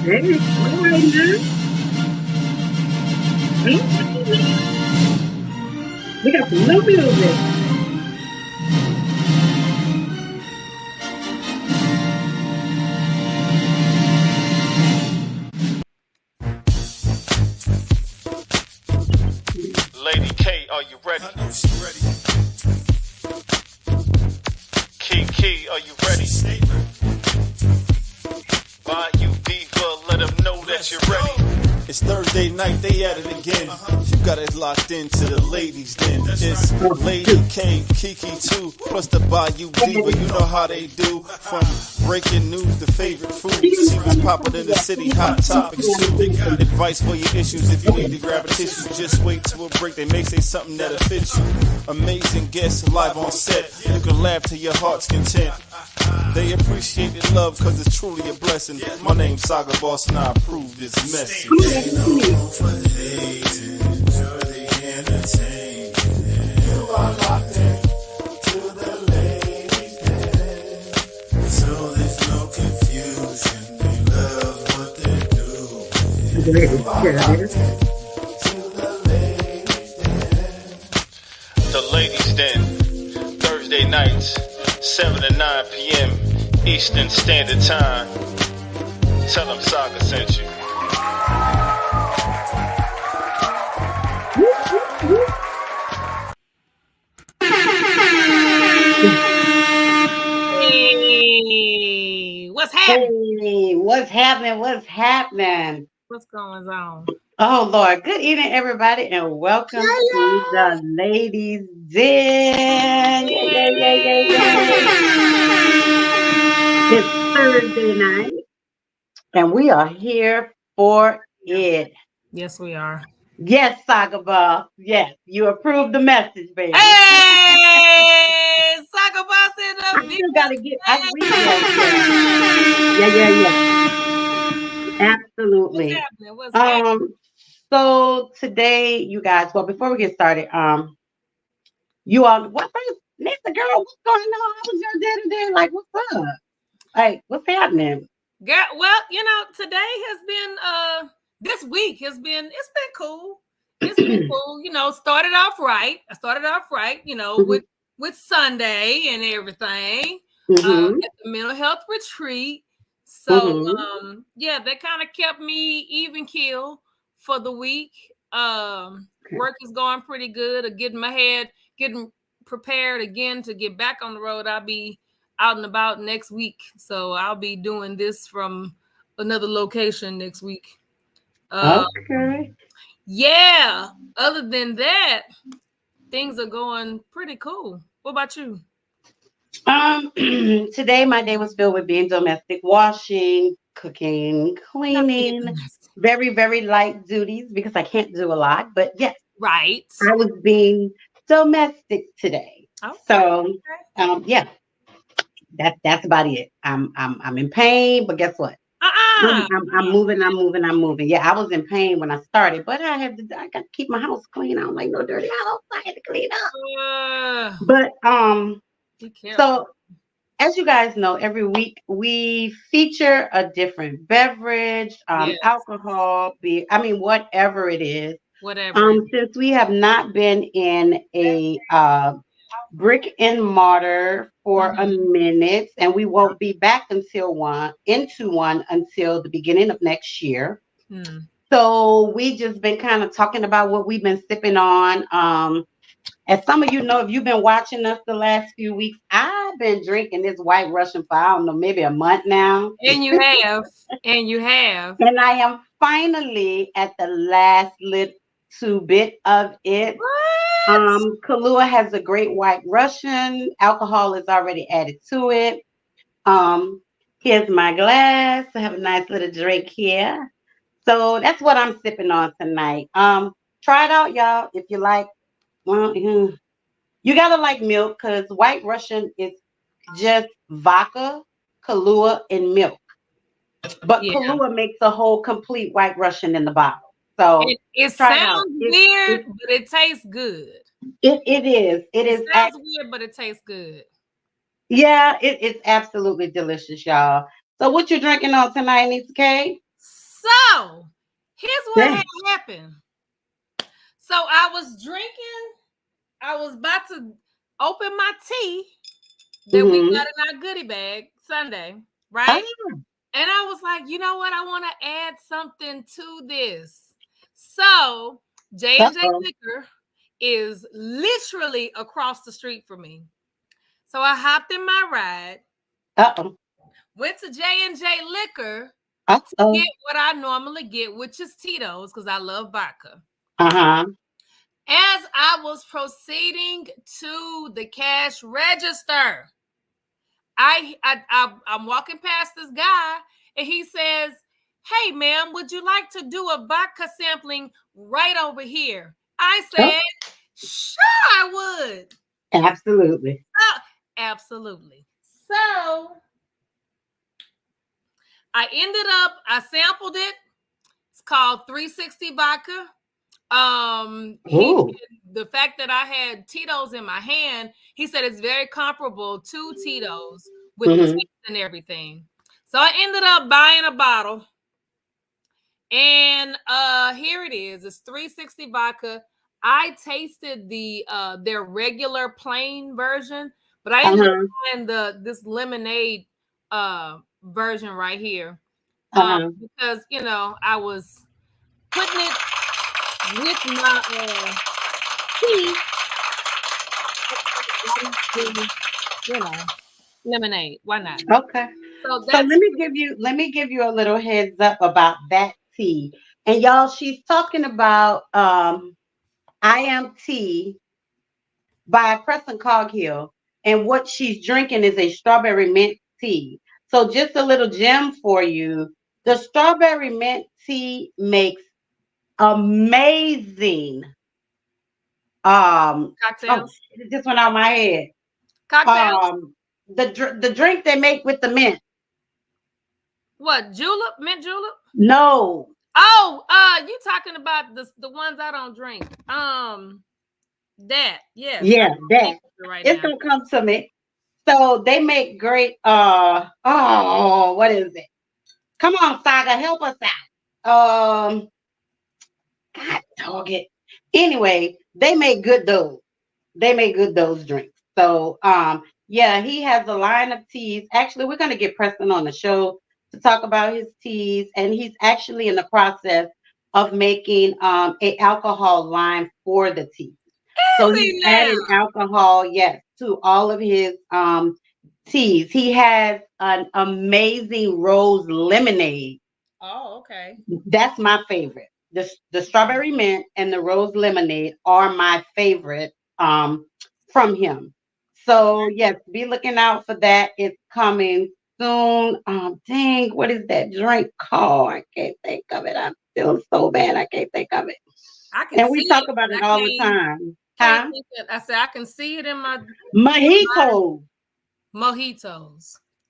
Hey, all right now. All right now. We got some new music. Lady K, are you ready? I know she ready. Key, are you ready? Buy you diva, let them know that you're ready. It's Thursday night, they at it again. You got it locked into the ladies then. It's Lady K, Kiki too, plus the Bayou Diva. You know how they do. From breaking news to favorite food. She was popping in the city, hot topics too. They got advice for your issues. If you need to grab a tissue, just wait till a break. They may say something that'll fit you. Amazing guests live on set. You can laugh to your heart's content. They appreciate the love cause it's truly a blessing. My name's Saga Boss and I approve this message. Ain't no room for hating, enjoy the entertainment. You are locked in to the ladies' den. So there's no confusion, they love what they do. You are locked in to the ladies' den. The ladies' den, Thursday nights, 7 to 9 p.m. Eastern Standard Time. Tell them Saga sent you. Hey, what's happening? Hey, what's happening? What's happening? What's going on? Oh, Lord. Good evening, everybody, and welcome to the Ladies' Den. Yay. It's Thursday night, and we are here for it. Yes, we are. Yes, Saga Boss. Yes, you approved the message, baby. Hey, Saga Boss in the I still got to get, yeah. Absolutely. What's happening? So today, you guys, well, before we get started, you all, what first, Nessa girl, what's going on? How was your day today? Like, what's up? Like, what's happening? Girl, well, today has been this week it's been cool. It's been cool. Started off right. I started off right, with Sunday and everything. At the mental health retreat. So that kind of kept me even keel for the week. Work is going pretty good. Getting prepared again to get back on the road. I'll be out and about next week. So I'll be doing this from another location next week. Okay. Yeah. Other than that, things are going pretty cool. What about you? Today my day was filled with being domestic, washing, cooking, cleaning, very, very light duties because I can't do a lot. But yes, right. I was being domestic today. Okay. So yeah. That's about it. I'm in pain, but guess what? I'm moving. Yeah, I was in pain when I started, but I got to keep my house clean. I don't like no dirty house. I had to clean up. But so as you guys know, every week we feature a different beverage, alcohol, beer, whatever it is. Whatever. Since we have not been in a brick and mortar for a minute, and we won't be back into one until the beginning of next year. So we just been kind of talking about what we've been sipping on. As some of you know, if you've been watching us the last few weeks, I've been drinking this White Russian for, I don't know, maybe a month now. And you have. And I am finally at the last little bit of it. What? Kahlua has a great White Russian. Alcohol is already added to it. Here's my glass. I have a nice little drink here. So that's what I'm sipping on tonight. Try it out, y'all, if you like. Well, you gotta like milk because White Russian is just vodka, Kahlua, and milk. But Kahlua makes a whole complete White Russian in the bottle. So it sounds weird, but it tastes good. It is. It sounds weird, but it tastes good. Yeah, it's absolutely delicious, y'all. So what you drinking on tonight, Nisa K? So here's what had happened. So I was drinking. I was about to open my tea that we got in our goodie bag Sunday, right? And I was like, you know what? I want to add something to this. So J&J Liquor is literally across the street from me. So I hopped in my ride. Went to J&J Liquor to get what I normally get, which is Tito's, because I love vodka. As I was proceeding to the cash register, I'm walking past this guy, and he says, "Hey, ma'am, would you like to do a vodka sampling right over here?" I said, "Sure, I would." Absolutely. Absolutely. So I sampled it. It's called 360 vodka. The fact that I had Tito's in my hand, he said it's very comparable to Tito's with the taste and everything. So I ended up buying a bottle, and here it is. It's 360 vodka. I tasted their regular plain version, but I ended up buying this lemonade version right here because I was putting it with my tea, lemonade. Why not? Okay. So let me give you a little heads up about that tea. And y'all, she's talking about I Am Tea by Preston Coghill. And what she's drinking is a strawberry mint tea. So just a little gem for you. The strawberry mint tea makes amazing cocktails. It just went out of my head. Cocktails. The drink they make with the mint. What, julep? Mint julep? No. Oh, you talking about the ones I don't drink. That, yes. Yeah, that. It's gonna come to me. So they make great what is it? Come on, Saga, help us out. God dog it. Anyway, they make good doughs. They make good doughs drinks. So yeah, he has a line of teas. Actually, we're gonna get Preston on the show to talk about his teas, and he's actually in the process of making a alcohol line for the tea. So he's adding alcohol, yes, to all of his teas. He has an amazing rose lemonade. Oh, okay. That's my favorite. The strawberry mint and the rose lemonade are my favorite from him. So yes, be looking out for that. It's coming soon. Dang, what is that drink called? I can't think of it. I'm feeling so bad. I can't think of it. And we talk about it all the time. I said I can see it in my mojitos.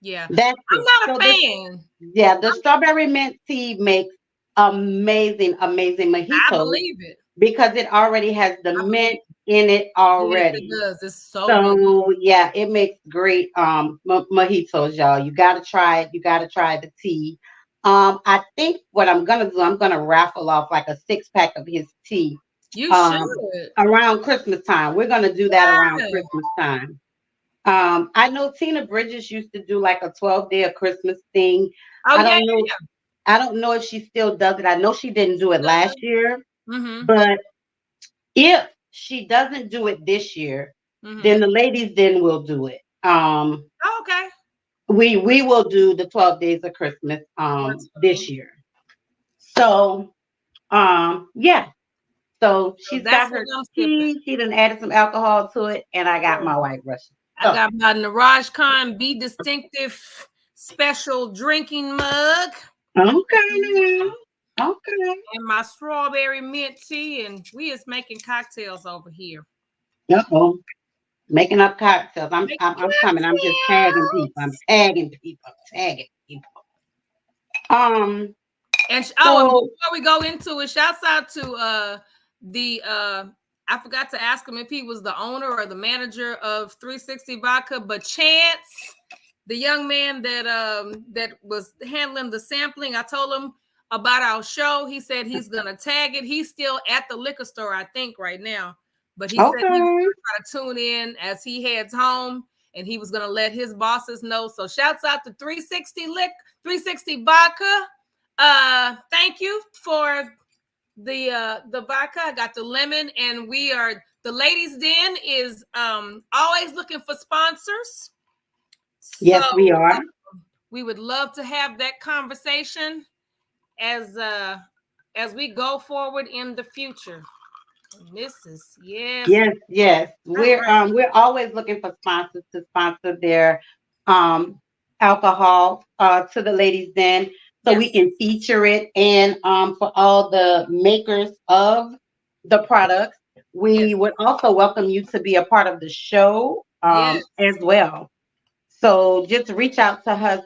Yeah, I'm not a fan. The strawberry mint tea makes amazing mojitos. I believe it because it already has the mint in it already. Yes, it does. It's so good. Yeah, it makes great mojitos, y'all. You gotta try it. You gotta try the tea. I think what I'm gonna do, I'm gonna raffle off like a 6-pack of his tea. You should. Around Christmas time. We're gonna do that around Christmas time. I know Tina Bridges used to do like a 12-day of Christmas thing. I don't know if she still does it. I know she didn't do it last year, but if she doesn't do it this year, then the ladies then will do it. Okay. We will do the 12 days of Christmas this year. So yeah. So she's got her tea. She done added some alcohol to it, and I got my White Russian. I got my Niraj Khan Be Distinctive special drinking mug. Okay. And my strawberry mint tea, and we is making cocktails over here. Making up cocktails. I'm coming. I'm just tagging people. I'm tagging people. And before we go into it, shouts out to I forgot to ask him if he was the owner or the manager of 360 Vodka, but Chance, the young man that was handling the sampling, I told him about our show. He said he's gonna tag it. He's still at the liquor store, I think, right now. But he said he's gonna try to tune in as he heads home, and he was gonna let his bosses know. So shouts out to 360 360 Vodka. Thank you for the vodka. I got the lemon, and the Ladies Den is always looking for sponsors. Yes, so, we are. We would love to have that conversation as we go forward in the future. Mrs. Yes. We're always looking for sponsors to sponsor their alcohol to the Ladies Den, so we can feature it. And for all the makers of the products, we would also welcome you to be a part of the show as well. So just reach out to us.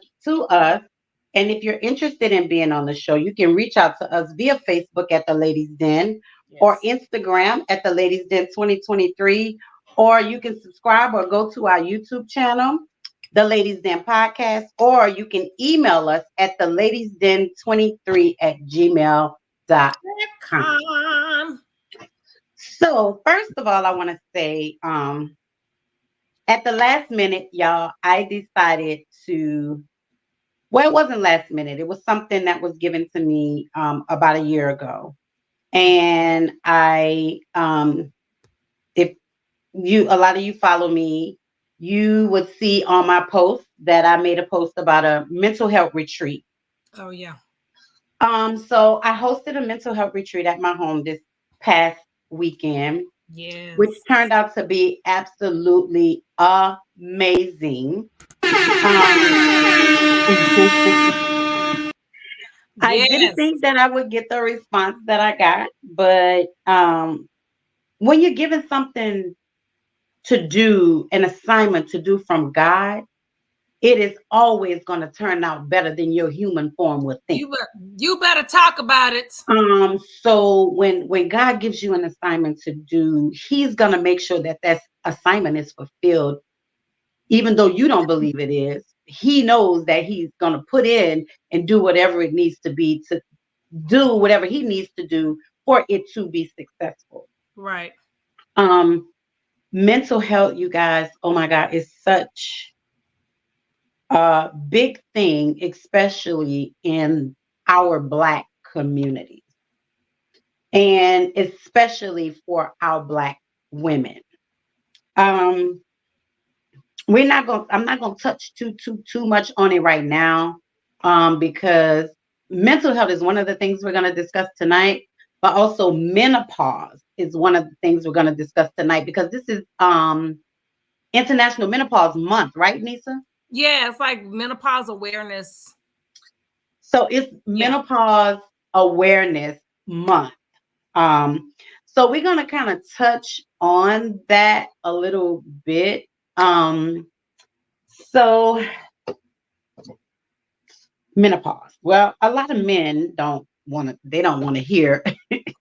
And if you're interested in being on the show, you can reach out to us via Facebook at The Ladies Den or Instagram at The Ladies Den 2023, or you can subscribe or go to our YouTube channel, The Ladies Den Podcast, or you can email us at theladiesden23@gmail.com. So first of all, I want to say, at the last minute, y'all, I decided to, well, it wasn't last minute. It was something that was given to me about a year ago. And a lot of you follow me, you would see on my post that I made a post about a mental health retreat. Oh, yeah. So I hosted a mental health retreat at my home this past weekend. Yes. Which turned out to be absolutely amazing. I didn't think that I would get the response that I got, but when you're given something to do, an assignment to do from God, it is always going to turn out better than your human form would think. You better talk about it. So when God gives you an assignment to do, He's going to make sure that assignment is fulfilled, even though you don't believe it is. He knows that He's going to put in and do whatever it needs to be to do whatever He needs to do for it to be successful. Right. Mental health, you guys, oh my God, is such a big thing, especially in our Black communities, and especially for our Black women. I'm not gonna touch too much on it right now, because mental health is one of the things we're gonna discuss tonight, but also menopause is one of the things we're gonna discuss tonight, because this is International Menopause Month, right, Nisa? Yeah, it's like menopause awareness. So it's Menopause Awareness Month. So we're going to kind of touch on that a little bit. So menopause. Well, a lot of men don't want to hear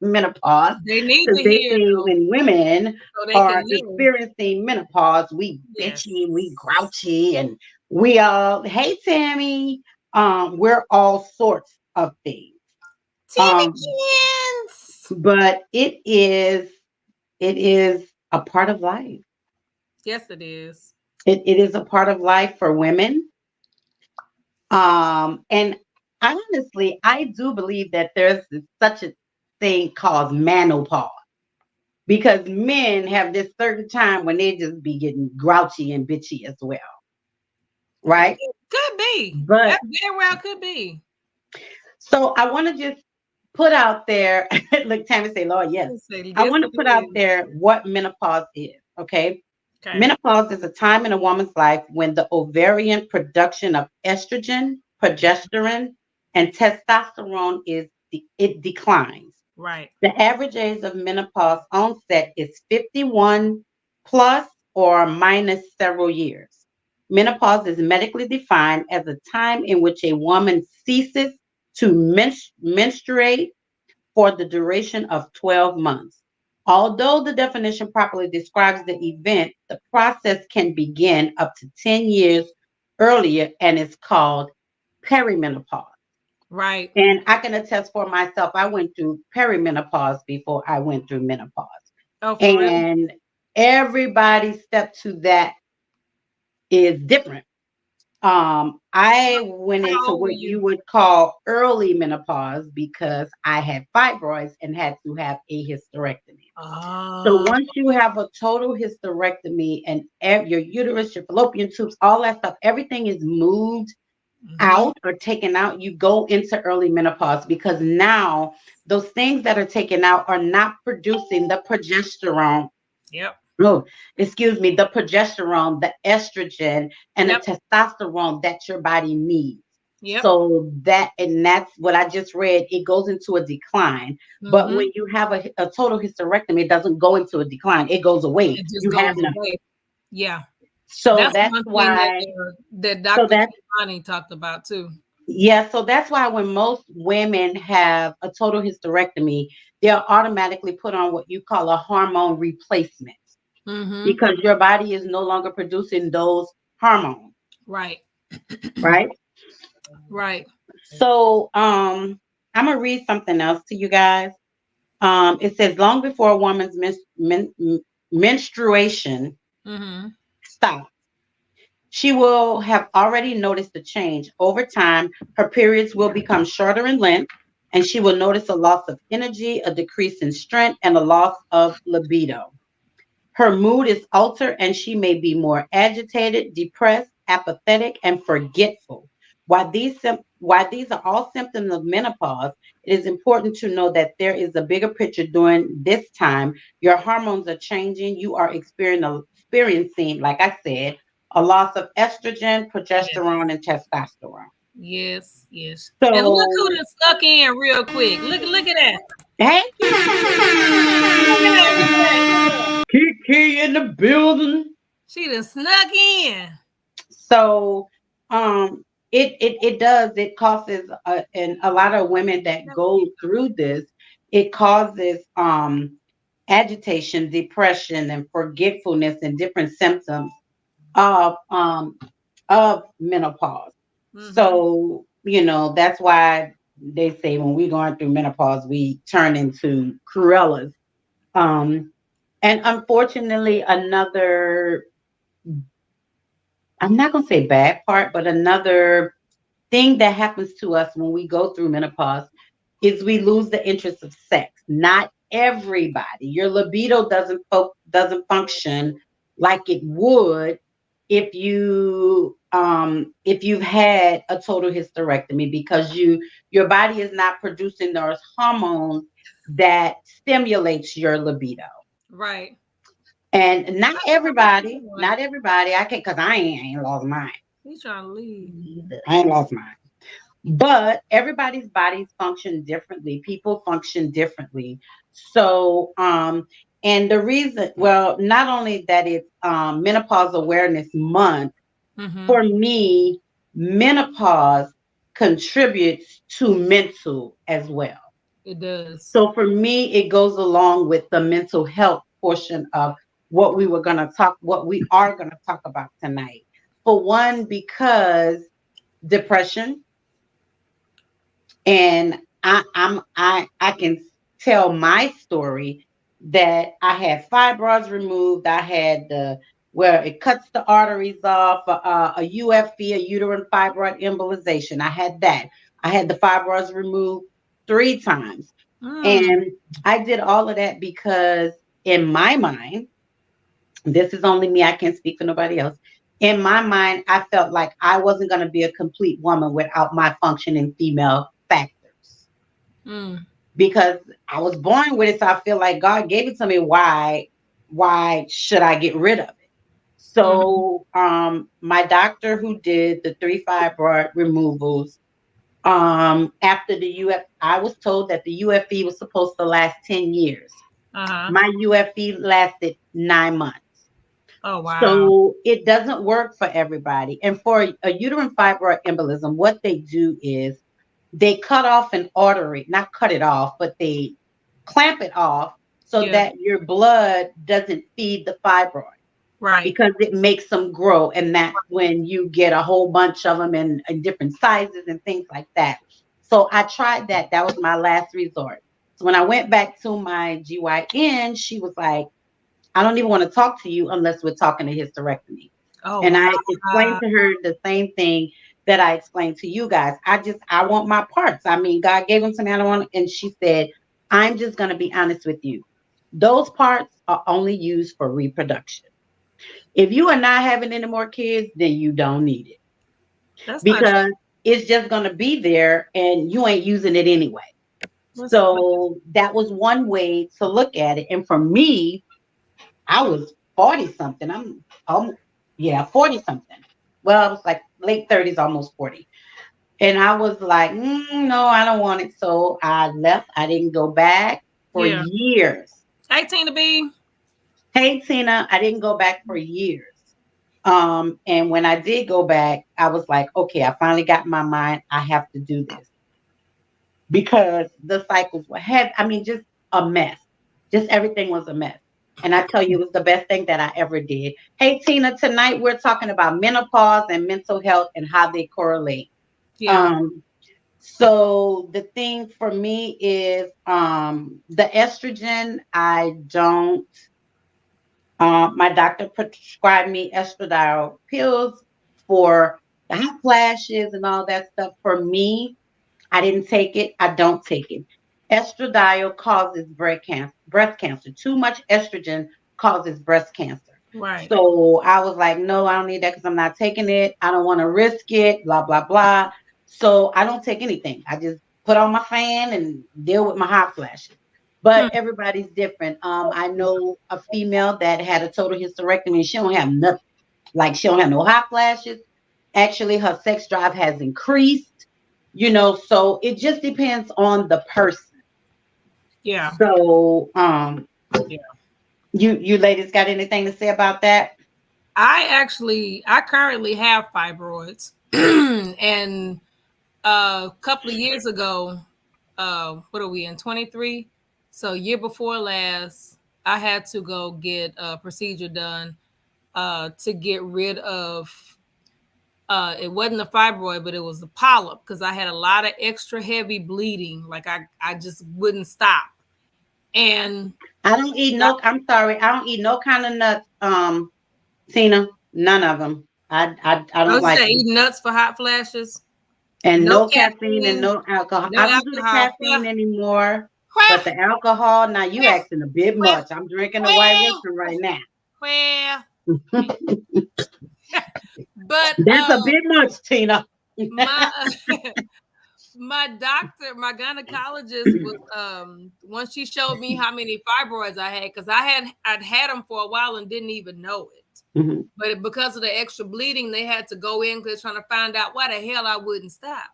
menopause. They need to hear when women are experiencing menopause, we bitchy, we grouchy, and we all, hey Tammy, we're all sorts of things. But it is a part of life. Yes, it is. It is a part of life for women. And honestly, I do believe that there's such a thing called menopause, because men have this certain time when they just be getting grouchy and bitchy as well. Right? Could be. But that very well could be. So I want to just put out there, look, Tammy say, Lord, yes. I want to put out there what menopause is, okay? Menopause is a time in a woman's life when the ovarian production of estrogen, progesterone, and testosterone it declines. Right. The average age of menopause onset is 51 plus or minus several years. Menopause is medically defined as a time in which a woman ceases to menstruate for the duration of 12 months. Although the definition properly describes the event, the process can begin up to 10 years earlier and is called perimenopause. Right. And I can attest for myself, I went through perimenopause before I went through menopause. Oh, for real? And everybody's step to that is different. I went How into old were what you you? would call early menopause because I had fibroids and had to have a hysterectomy. So Oh. once you have a total hysterectomy and your uterus, your fallopian tubes, all that stuff, everything is moved Mm-hmm. out or taken out, you go into early menopause because now those things that are taken out are not producing the progesterone. Yep. Oh, excuse me, the progesterone, the estrogen, and the Yep. testosterone that your body needs. Yep. And that's what I just read. It goes into a decline. But Mm-hmm. when you have a total hysterectomy, it doesn't go into a decline. It goes away. It just You have goes none. away. Yeah. So That's that's one thing that why. that So Dr. that's Kimani talked about too. Yeah, so that's why when most women have a total hysterectomy, they're automatically put on what you call a hormone replacement Mm-hmm. because your body is no longer producing those hormones, Right. right? Right. So I'm gonna read something else to you guys. It says long before a woman's menstruation Mm-hmm. stops, she will have already noticed the change. Over time, her periods will become shorter in length, and she will notice a loss of energy, a decrease in strength, and a loss of libido. Her mood is altered, and she may be more agitated, depressed, apathetic, and forgetful. While these are all symptoms of menopause, it is important to know that there is a bigger picture during this time. Your hormones are changing. You are experiencing, like I said, a loss of estrogen, Yes. progesterone, and testosterone. Yes. Yes. And look who So, done stuck in real quick. Look at that. hey, Look at that. Look at that. Look at that. Kiki in the building. She done snuck in. So it does, it causes and a lot of women that go through this, it causes agitation, depression, and forgetfulness and different symptoms of menopause. Mm-hmm. So, that's why they say when we're going through menopause, we turn into Cruellas. Um, and unfortunately, I'm not going to say bad part, but another thing that happens to us when we go through menopause is we lose the interest of sex. Not everybody. Your libido doesn't function like it would if you've had a total hysterectomy because your body is not producing those hormones that stimulates your libido. Right. And not everybody, One. not everybody. I can't because I ain't lost mine. He's trying to leave. I ain't lost mine. But everybody's bodies function differently. People function differently. So, and the reason, well, not only that it's Menopause Awareness Month, Mm-hmm. for me, menopause contributes to mental as well. It does. So for me, it goes along with the mental health portion of what we are going to talk about tonight. For one, because depression, and I can tell my story that I had fibroids removed. I had where it cuts the arteries off, a UFE, a uterine fibroid embolization. I had that. I had the fibroids removed 3 times, Mm. and I did all of that because in my mind, this is only me. I can't speak for nobody else. In my mind, I felt like I wasn't going to be a complete woman without my functioning female factors Mm. because I was born with it. So I feel like God gave it to me. Why should I get rid of it? Mm-hmm. So, my doctor who did the 3 fibroid removals, after I was told that the UFE was supposed to last 10 years. Uh-huh. My UFE lasted 9 months. Oh wow. So it doesn't work for everybody. And for a uterine fibroid embolism, what they do is they cut off an artery, not cut it off, but they clamp it off so Yeah. that your blood doesn't feed the fibroid Right. because it makes them grow. And that's when you get a whole bunch of them in different sizes and things like that. So I tried that. That was my last resort. So when I went back to my GYN, she was like, I don't even want to talk to you unless we're talking a hysterectomy. Oh, and wow. I explained to her the same thing that I explained to you guys. I want my parts. I mean, God gave them to me. I don't want, and she said, I'm just going to be honest with you. Those parts are only used for reproduction. If you are not having any more kids, then you don't need it. That's not Because it's just going to be there and you ain't using it anyway. So that was one way to look at it. And for me, I was 40 something. I'm 40 something. Well, I was like late 30s, almost 40. And I was like, no, I don't want it. So I left. I didn't go back for years. 18 to be. Hey, Tina, I didn't go back for years. And when I did go back, I was like, okay, I finally got in my mind. I have to do this because the cycles were heavy. I mean, just a mess. Just everything was a mess. And I tell you, it was the best thing that I ever did. Hey, Tina, tonight we're talking about menopause and mental health and how they correlate. Yeah. So the thing for me is the estrogen, I don't, my doctor prescribed me estradiol pills for the hot flashes and all that stuff. For me, I didn't take it. I don't take it. Estradiol causes breast cancer. Breast cancer. Too much estrogen causes breast cancer. Right. So I was like, no, I don't need that because I'm not taking it. I don't want to risk it. Blah blah blah. So I don't take anything. I just put on my fan and deal with my hot flashes. But everybody's different. I know a female that had a total hysterectomy and she don't have nothing. Like she don't have no hot flashes. Actually, her sex drive has increased. So it just depends on the person. Yeah. So yeah. You ladies got anything to say about that? I currently have fibroids. And a couple of years ago, what are we in 23? So year before last, I had to go get a procedure done to get rid of it wasn't a fibroid, but it was a polyp because I had a lot of extra heavy bleeding. Like I just wouldn't stop. And I don't eat no. I'm sorry. I don't eat no kind of nuts. Tina, none of them. I don't like eat nuts for hot flashes. And no caffeine and no alcohol. No I don't do the caffeine anymore. But the alcohol, now you acting a bit much. I'm drinking a white Russian right now. Well, but that's a bit much, Tina. My doctor, my gynecologist was once she showed me how many fibroids I had, because I'd had them for a while and didn't even know it. Mm-hmm. But because of the extra bleeding, they had to go in because trying to find out why the hell I wouldn't stop.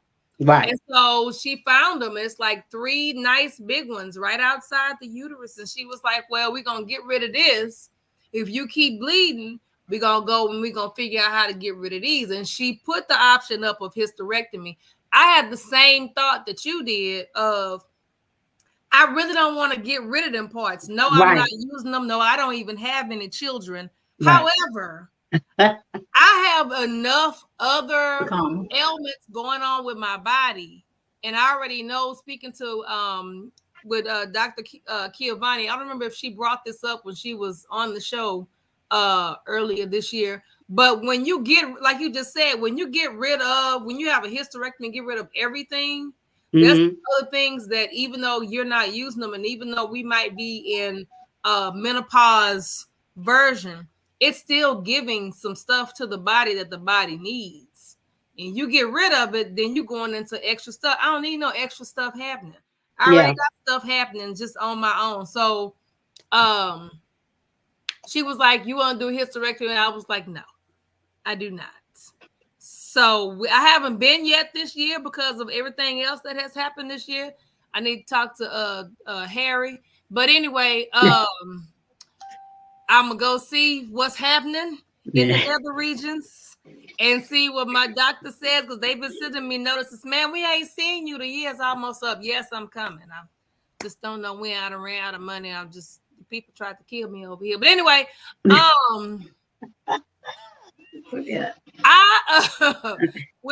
Right. And so she found them. It's like 3 nice big ones right outside the uterus. And she was like, well, we're going to get rid of this. If you keep bleeding, we're going to go and we're going to figure out how to get rid of these. And she put the option up of hysterectomy. I had the same thought that you did of, I really don't want to get rid of them parts. No, I'm not using them. No, I don't even have any children. Right. However, I have enough other ailments going on with my body. And I already know, speaking to with Dr. Kiavani, I don't remember if she brought this up when she was on the show earlier this year. But when you get, like you just said, when you have a hysterectomy, get rid of everything, there's other things that even though you're not using them, and even though we might be in menopause version, it's still giving some stuff to the body that the body needs. And you get rid of it, then you're going into extra stuff. I don't need no extra stuff happening. I already got stuff happening just on my own. So she was like, you want to do hysterectomy? And I was like, no, I do not. So I haven't been yet this year because of everything else that has happened this year. I need to talk to Harry. But anyway, I'm going to go see what's happening in the nether regions and see what my doctor says, because they've been sending me notices. Man, we ain't seen you. The year's almost up. Yes, I'm coming. I just don't know when. I done ran out of money. People tried to kill me over here. But anyway, when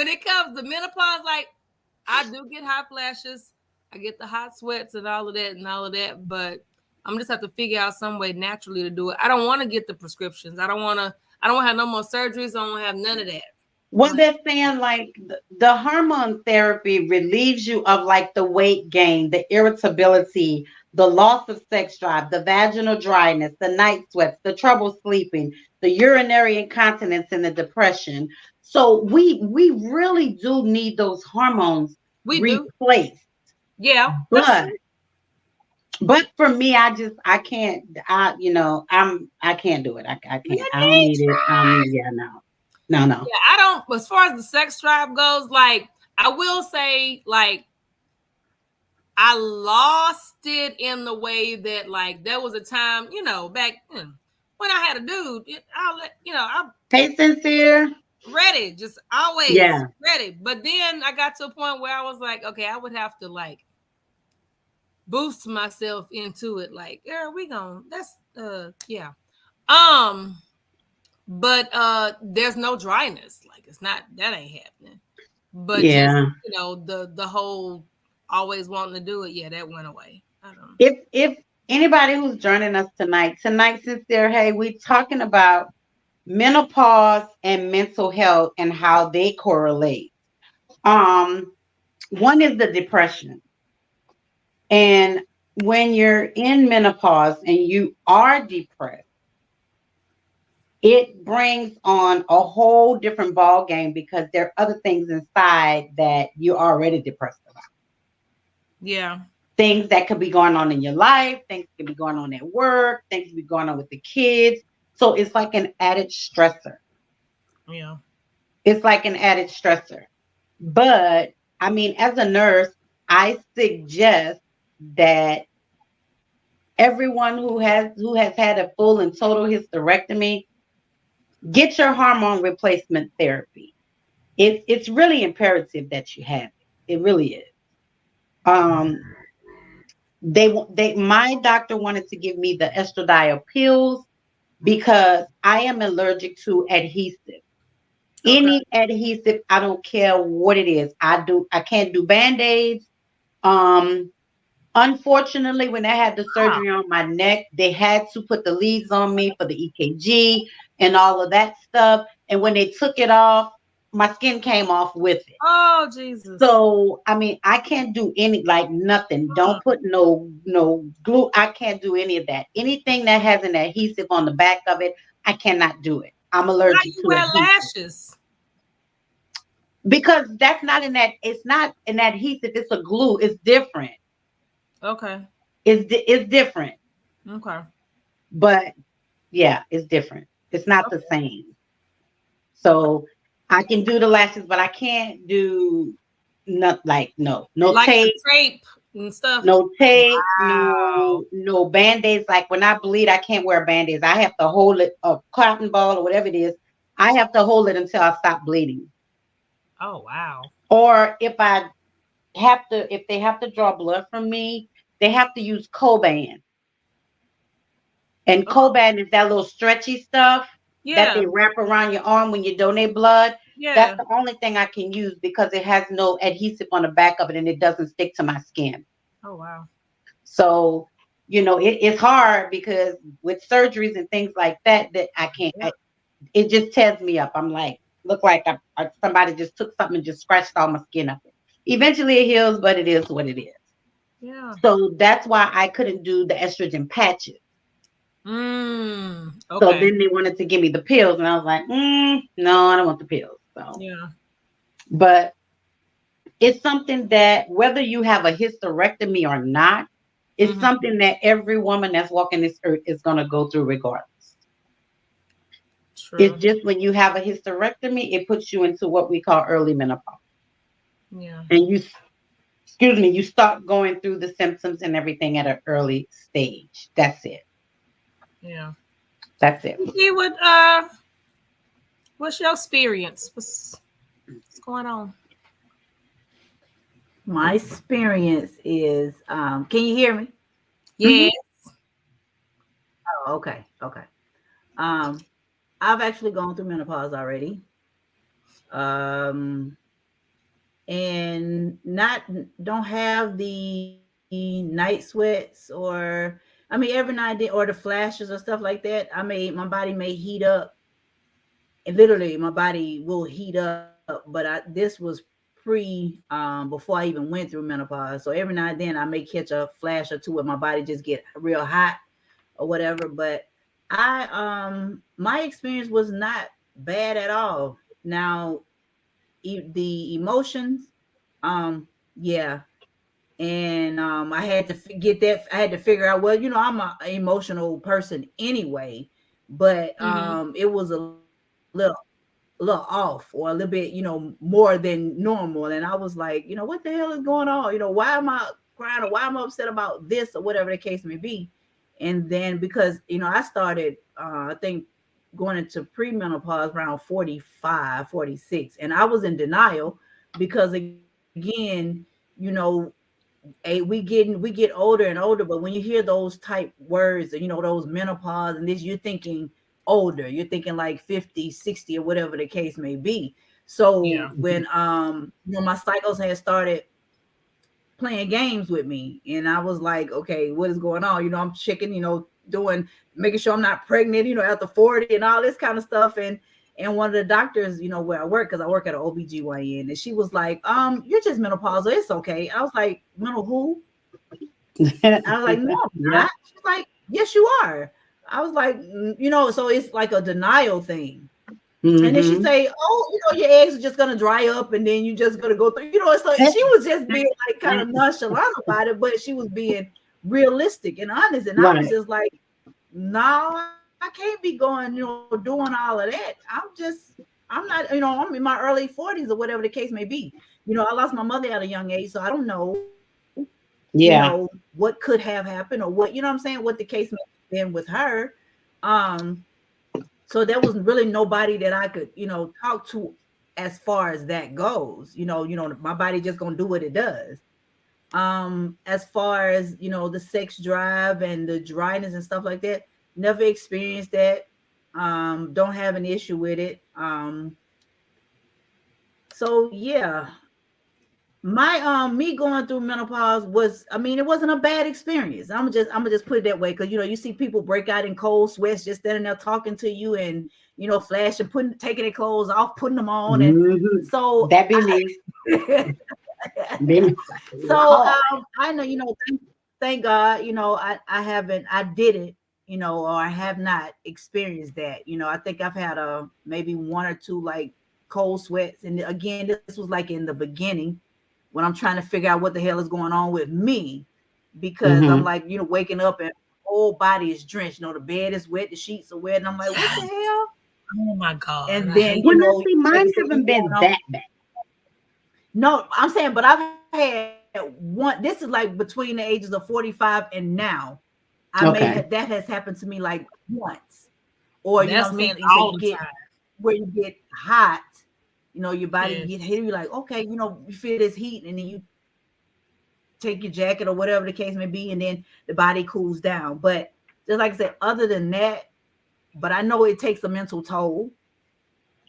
it comes to menopause, like, I do get hot flashes. I get the hot sweats and all of that, but I'm just have to figure out some way naturally to do it. I don't want to get the prescriptions. I don't want to have no more surgeries. I don't want to have none of that. Well, they're saying like the hormone therapy relieves you of like the weight gain, the irritability, the loss of sex drive, the vaginal dryness, the night sweats, the trouble sleeping, the urinary incontinence, and the depression. So we really do need those hormones We do. replaced. Yeah, But for me, I can't. I can't do it. I can't. I don't need it. Yeah, no. Yeah, I don't. As far as the sex drive goes, like I will say, like I lost it in the way that, like, there was a time, back when I had a dude. I'm Hey, sincere. ready, just always ready. But then I got to a point where I was like, okay, I would have to like boost myself into it. Like, yeah, yeah. But there's no dryness. Like, it's not, that ain't happening. But just, the whole always wanting to do it, yeah, that went away. I don't know. If anybody who's joining us tonight, sincere, hey, we're talking about menopause and mental health and how they correlate. One is the depression. And when you're in menopause and you are depressed, it brings on a whole different ball game because there are other things inside that you're already depressed about. Yeah. Things that could be going on in your life, things could be going on at work, things could be going on with the kids. So it's like an added stressor. Yeah. It's like an added stressor. But I mean, as a nurse, I suggest that everyone who has had a full and total hysterectomy, get your hormone replacement therapy. It's really imperative that you have it. It really is. My doctor wanted to give me the estradiol pills because I am allergic to adhesive. Okay. Any adhesive, I don't care what it is. I can't do band-aids. Unfortunately, when I had the surgery on my neck, they had to put the leads on me for the EKG and all of that stuff. And when they took it off, my skin came off with it. Oh, Jesus. So, I mean, I can't do nothing. Don't put no glue. I can't do any of that. Anything that has an adhesive on the back of it, I cannot do it. I'm allergic to wear adhesive. Lashes. Because that's not it's not an adhesive, it's a glue. It's different. Okay. It's different. Okay. But yeah, it's different. It's not the same. So I can do the lashes, but I can't do no like tape and stuff. No tape, Wow. no band-aids. Like when I bleed, I can't wear band-aids. I have to hold it, a cotton ball or whatever it is. I have to hold it until I stop bleeding. Oh, wow. Or if they have to draw blood from me, they have to use Coban. And Coban is that little stretchy stuff that they wrap around your arm when you donate blood. Yeah. That's the only thing I can use because it has no adhesive on the back of it and it doesn't stick to my skin. Oh, wow. So, it's hard because with surgeries and things like that I can't, it just tears me up. I'm like, look like somebody just took something and just scratched all my skin up. Eventually it heals, but it is what it is. Yeah. So that's why I couldn't do the estrogen patches. Okay. So then they wanted to give me the pills and I was like, no, I don't want the pills. So yeah. But it's something that whether you have a hysterectomy or not, it's something that every woman that's walking this earth is going to go through regardless. True. It's just when you have a hysterectomy, it puts you into what we call early menopause. Yeah. And you start going through the symptoms and everything at an early stage. That's it. Yeah. That's it. See what's your experience? What's going on? My experience is, can you hear me? Yes. Oh, okay. I've actually gone through menopause already. and not don't have the night sweats, or I mean every now and then, or the flashes or stuff like that. My body may heat up, and literally my body will heat up. But this was before I even went through menopause. So every now and then I may catch a flash or two where my body just get real hot or whatever. But my experience was not bad at all. Now the emotions, yeah, and I had to get that. I had to figure out. Well, I'm an emotional person anyway, but it was a little off, or a little bit, more than normal. And I was like, what the hell is going on? Why am I crying, or why am I upset about this, or whatever the case may be. And then because I started, I think, going into premenopause around 45, 46, and I was in denial because, again, you know we get older and older, but when you hear those type words, those menopause and this, you're thinking older, you're thinking like 50, 60, or whatever the case may be. So Yeah. when my cycles had started playing games with me, and I was like, okay, what is going on? I'm checking, doing, making sure I'm not pregnant, after 40 and all this kind of stuff. And one of the doctors, where I work, because I work at an OBGYN, and she was like, you're just menopausal, it's okay. I was like, mental who? I was like, no, I'm Yeah. not. She's like, yes, you are. I was like, so it's like a denial thing. And then she Mm-hmm. say, "Oh, your eggs are just gonna dry up, and then you just gonna go through." It's like she was just being like kind of nonchalant about it, but she was being realistic and honest. And I was Right. just like, "No, I can't be going, doing all of that. I'm not, I'm in my early 40s or whatever the case may be. I lost my mother at a young age, so I don't know, Yeah. what could have happened, or what, I'm saying, what the case may have been with her. Um, so there was really nobody that I could, talk to as far as that goes. My body just gonna do what it does. As far as the sex drive and the dryness and stuff like that, never experienced that. Don't have an issue with it. So yeah, my me going through menopause was, I mean, it wasn't a bad experience. I'm gonna just put it that way, because you see people break out in cold sweats just standing there talking to you, and flashing, taking their clothes off, putting them on. And Mm-hmm. so That be me. Be me. so Lord. I know, thank God, I haven't, I didn't, or I have not experienced that. I think I've had maybe one or two like cold sweats. And again, this was like in the beginning, when I'm trying to figure out what the hell is going on with me, because I'm Mm-hmm. like, waking up and whole body is drenched. The bed is wet, the sheets are wet, and I'm like, what the Yes. hell? Oh my God. And I then, hate Well, now see, mine everything haven't going been on. that bad. No, I'm saying, but I've had one. This is like between the ages of 45 and now. I may have Okay. that has happened to me like once, or I'm that's saying, me you say you all the get time. where you get hot, your body Yes. get hit, you're like, okay, you feel this heat, and then you take your jacket or whatever the case may be, and then the body cools down. But just like I said, other than that, but I know it takes a mental toll,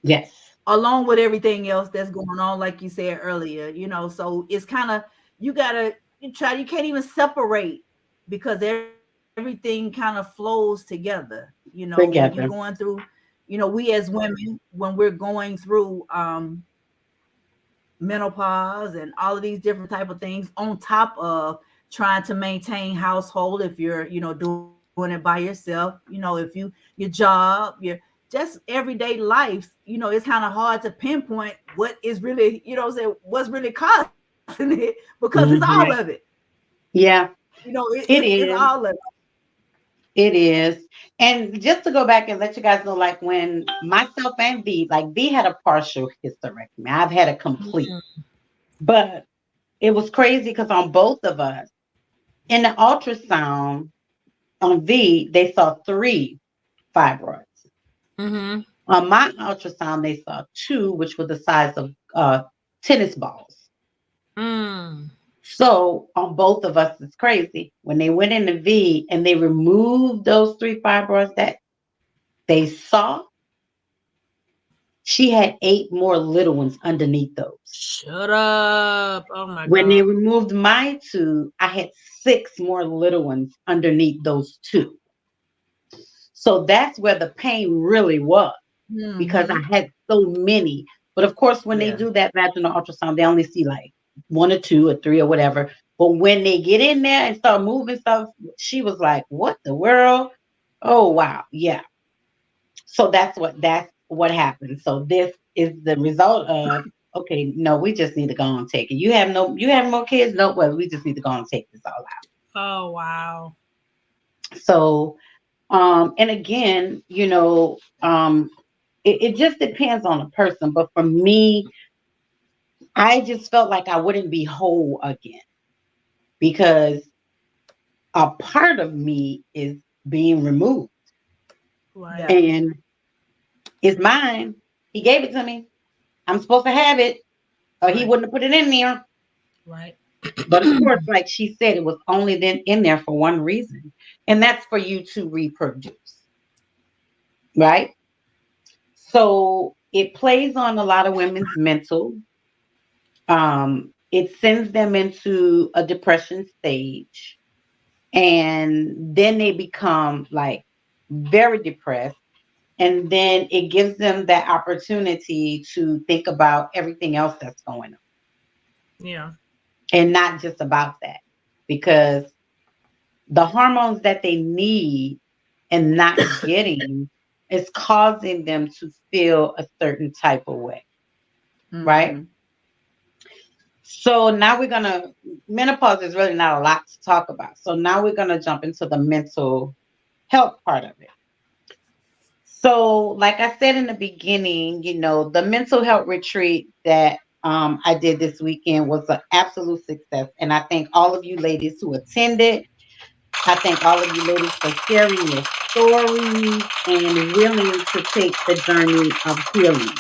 Yes. along with everything else that's going on, like you said earlier. So it's kind of, you can't even separate, because everything kind of flows together. When you're going Together. through, we as women, when we're going through menopause and all of these different type of things, on top of trying to maintain household, if you're doing it by yourself, if your job, your just everyday life, it's kind of hard to pinpoint what is really, what I'm saying, what's really causing it, because it's all of Mm-hmm. it. Yeah, it It's is. all of it. It is. And just to go back and let you guys know, like when myself and V, like V had a partial hysterectomy. I've had a complete. Mm. But it was crazy because on both of us, in the ultrasound on V, they saw three fibroids. Mm-hmm. On my ultrasound, they saw two, which were the size of tennis balls. Mm. So on both of us, it's crazy. When they went into V and they removed those three fibroids that they saw, She had 8 more little ones underneath those. Shut up. Oh my When they God. removed my 2, I had 6 more little ones underneath those 2. So that's where the pain really was, because I had so many. But of course, when they do that vaginal ultrasound, they only see like 1 or 2 or 3 or whatever. But when they get in there and start moving stuff, she was like, "What the world? Oh wow, yeah." So that's what happened. So this is the result of, okay, no, we just need to go and take it. You have more kids? No, well, we just need to go and take this all out. Oh wow. So and again, it just depends on the person. But for me, I just felt like I wouldn't be whole again, because a part of me is being removed. Right. And it's mine. He gave it to me. I'm supposed to have it, or he wouldn't have put it in there. Right. But of course, like she said, it was only then in there for one reason, and that's for you to reproduce. Right? So it plays on a lot of women's mental. It sends them into a depression stage, and then they become like very depressed, and then it gives them that opportunity to think about everything else that's going on, Yeah. and not just about that, because the hormones that they need and not getting is causing them to feel a certain type of way, right? So now menopause is really not a lot to talk about. So now we're gonna jump into the mental health part of it. So, like I said in the beginning, the mental health retreat that I did this weekend was an absolute success. And I thank all of you ladies who attended. I thank all of you ladies for sharing your stories and willing to take the journey of healing.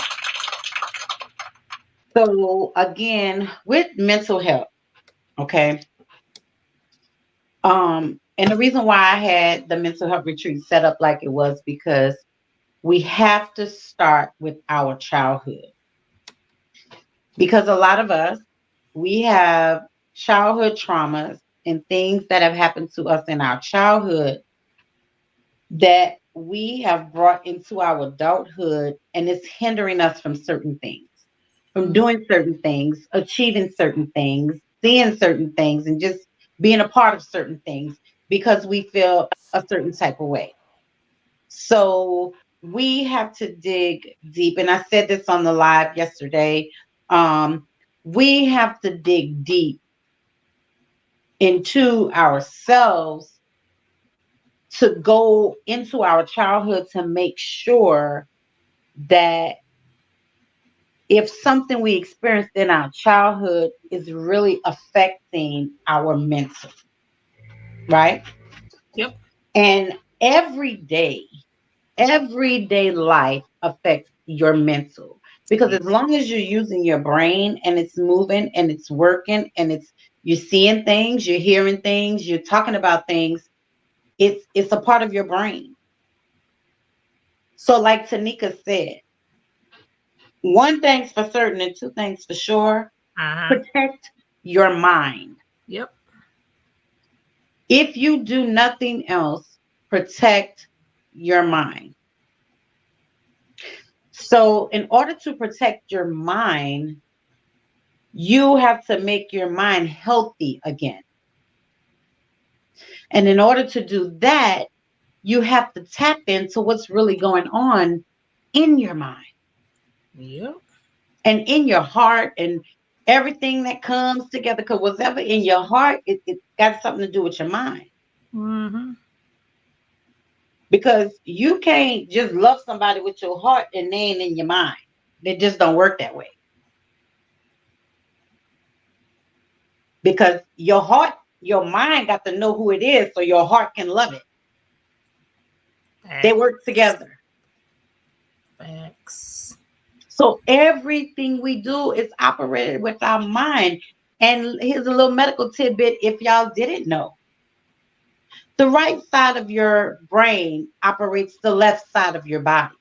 So, again, with mental health, okay. And the reason why I had the mental health retreat set up like it was, because we have to start with our childhood. Because a lot of us, we have childhood traumas and things that have happened to us in our childhood that we have brought into our adulthood, and it's hindering us from certain things, from doing certain things, achieving certain things, seeing certain things, and just being a part of certain things, because we feel a certain type of way. So we have to dig deep. And I said this on the live yesterday. We have to dig deep into ourselves, to go into our childhood, to make sure that if something we experienced in our childhood is really affecting our mental, right? Yep. And everyday life affects your mental, because as long as you're using your brain and it's moving and it's working and you're seeing things, you're hearing things, you're talking about things, it's a part of your brain. So like Tanika said, one thing's for certain and two things for sure: protect your mind. Yep. If you do nothing else, protect your mind. So in order to protect your mind, you have to make your mind healthy again. And in order to do that, you have to tap into what's really going on in your mind. Yep. And in your heart, and everything that comes together. Because whatever in your heart, it got something to do with your mind. Because you can't just love somebody with your heart and they ain't in your mind. It just don't work that way. Because your mind got to know who it is so your heart can love it. They work together. Thanks. So everything we do is operated with our mind. And here's a little medical tidbit if y'all didn't know. The right side of your brain operates the left side of your body.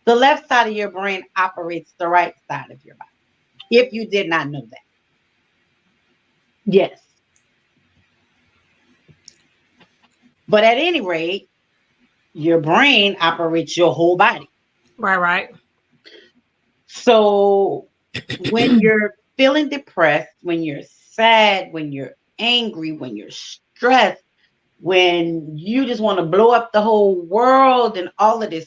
The left side of your brain operates the right side of your body. If you did not know that. Yes. But at any rate, your brain operates your whole body. Right. So when you're feeling depressed, when you're sad, when you're angry, when you're stressed, when you just want to blow up the whole world and all of this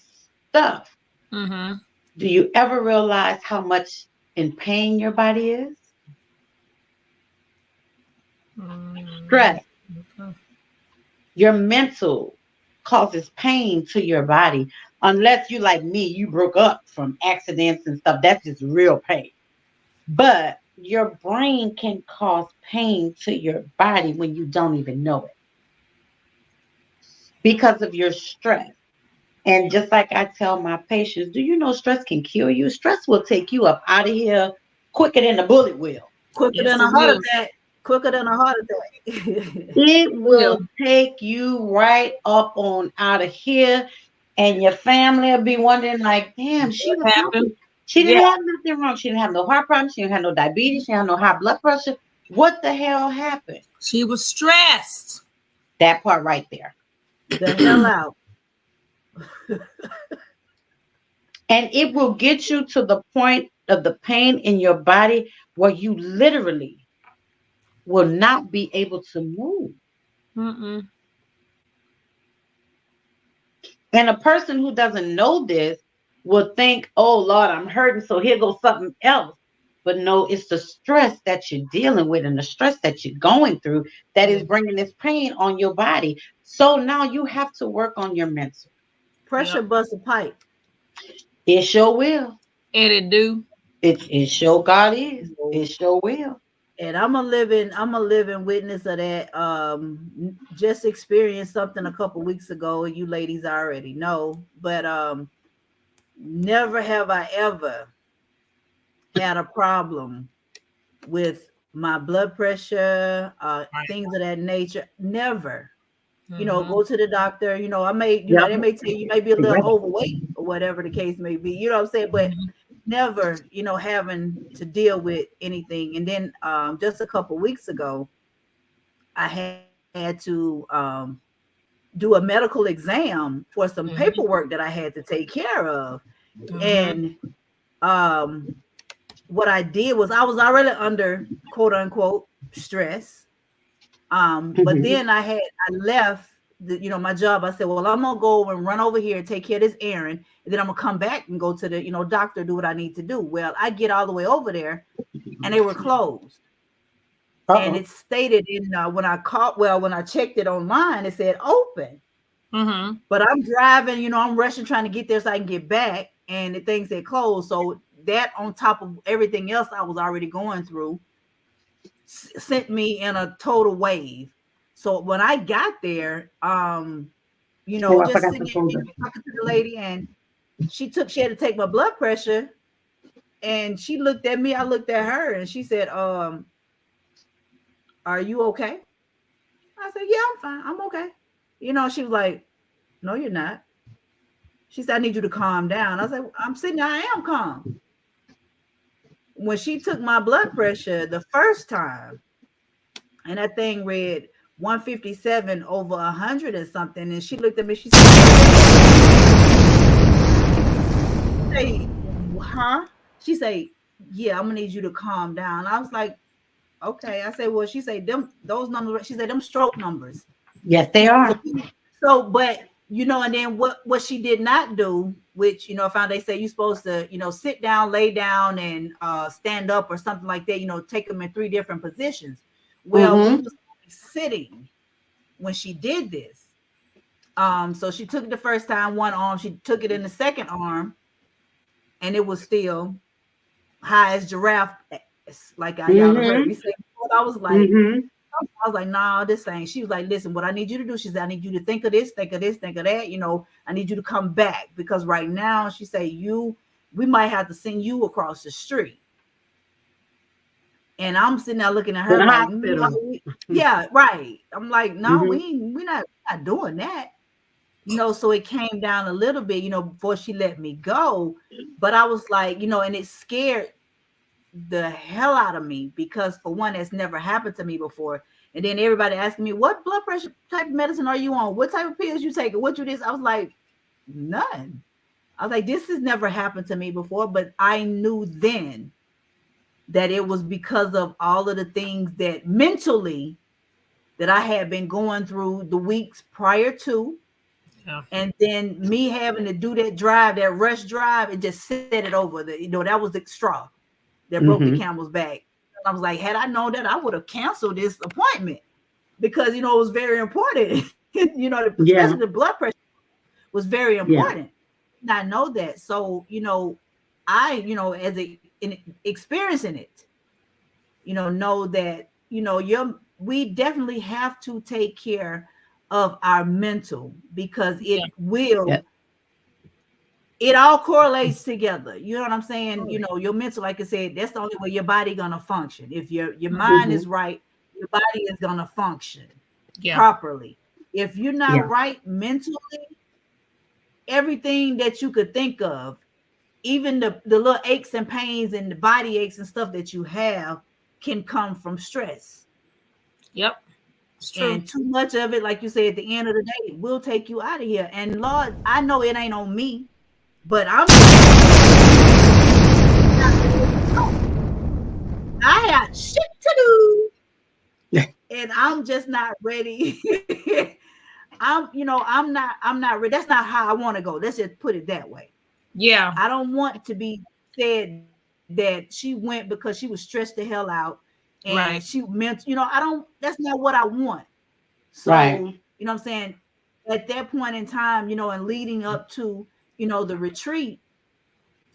stuff, do you ever realize how much in pain your body is? Stress. Your mental causes pain to your body. Unless you like me, you broke up from accidents and stuff. That's just real pain. But your brain can cause pain to your body when you don't even know it because of your stress. And just like I tell my patients, do you know stress can kill you? Stress will take you up out of here quicker than a bullet will. Quicker than a heart attack. Quicker than a heart attack. It will take you right up on out of here. And your family will be wondering, like, damn, she was healthy. She didn't have nothing wrong. She didn't have no heart problems. She didn't have no diabetes. She didn't have no high blood pressure. What the hell happened? She was stressed. That part right there. The hell out. And it will get you to the point of the pain in your body where you literally will not be able to move. And a person who doesn't know this will think, oh, Lord, I'm hurting, so here goes something else. But no, it's the stress that you're dealing with and the stress that you're going through that is bringing this pain on your body. So now you have to work on your mental. Pressure busts a pipe. It sure will. And it do. It sure God is. It sure will. And I'm a living witness of that. Just experienced something a couple weeks ago. You ladies already know, but never have I ever had a problem with my blood pressure, things of that nature. Never. You know, go to the doctor. You know, I may, you know, they may tell you may be a little overweight or whatever the case may be. You know what I'm saying? But never, you know, having to deal with anything. And then just a couple weeks ago, I had to do a medical exam for some paperwork that I had to take care of. And what I did was I was already under quote unquote stress. But then I left my job. I said, well, I'm gonna go and run over here and take care of this errand, and then I'm gonna come back and go to the doctor, do what I need to do. Well, I get all the way over there and they were closed. And it stated in when I checked it online, it said open. But I'm driving, I'm rushing trying to get there so I can get back, and the thing said closed. So that on top of everything else I was already going through sent me in a total wave. So when I got there, just sitting there talking to the lady, and she had to take my blood pressure, and she looked at me, I looked at her, and she said, are you okay? I said, yeah, I'm fine. I'm okay. She was like, no, you're not. She said, I need you to calm down. I said, I'm sitting there, I am calm. When she took my blood pressure the first time, and that thing read 157 over 100 or something, and she looked at me, she said, huh? She said, yeah, I'm gonna need you to calm down. I was like, okay. I said, well, she said, those numbers, she said, them stroke numbers. Yes, they are. So but and then what she did not do, which I found they say you're supposed to sit down, lay down, and stand up or something like that, take them in 3 different positions. Well, we was sitting when she did this. So she took it the first time, one arm, she took it in the second arm, and it was still high as giraffe, like y'all heard me say. I was like, nah, this ain't. She was like, listen, what I need you to do, she said, I need you to think of this, think of this, think of that. I need you to come back, because right now, she said, we might have to send you across the street. And I'm sitting there looking at her like, yeah, right. I'm like, no, we're not doing that. so it came down a little bit, before she let me go. But I was like, and it scared the hell out of me because, for one, that's never happened to me before. And then everybody asking me, what blood pressure type of medicine are you on? What type of pills you taking? What you this? I was like, none. I was like, this has never happened to me before. But I knew then that it was because of all of the things that mentally that I had been going through the weeks prior to. Yeah. And then me having to do that drive, that rush drive, it just set it over. That was the straw that broke the camel's back. I was like, had I known that, I would have canceled this appointment because, it was very important. Especially the blood pressure was very important. And I know that. So, I, as in experiencing it, know that, we definitely have to take care of our mental because it will, it all correlates together. You know what I'm saying? Your mental, like I said, that's the only way your body gonna function. If your mind is right, your body is gonna function properly. If you're not right mentally, everything that you could think of, even the little aches and pains and the body aches and stuff that you have, can come from stress. Yep. It's true. And too much of it, like you say, at the end of the day, will take you out of here. And Lord, I know it ain't on me, but I got shit to do. And I'm just not ready. I'm not ready. That's not how I want to go. Let's just put it that way. Yeah. I don't want to be said that she went because she was stressed the hell out and she meant, that's not what I want. So, you know what I'm saying? At that point in time, and leading up to, the retreat,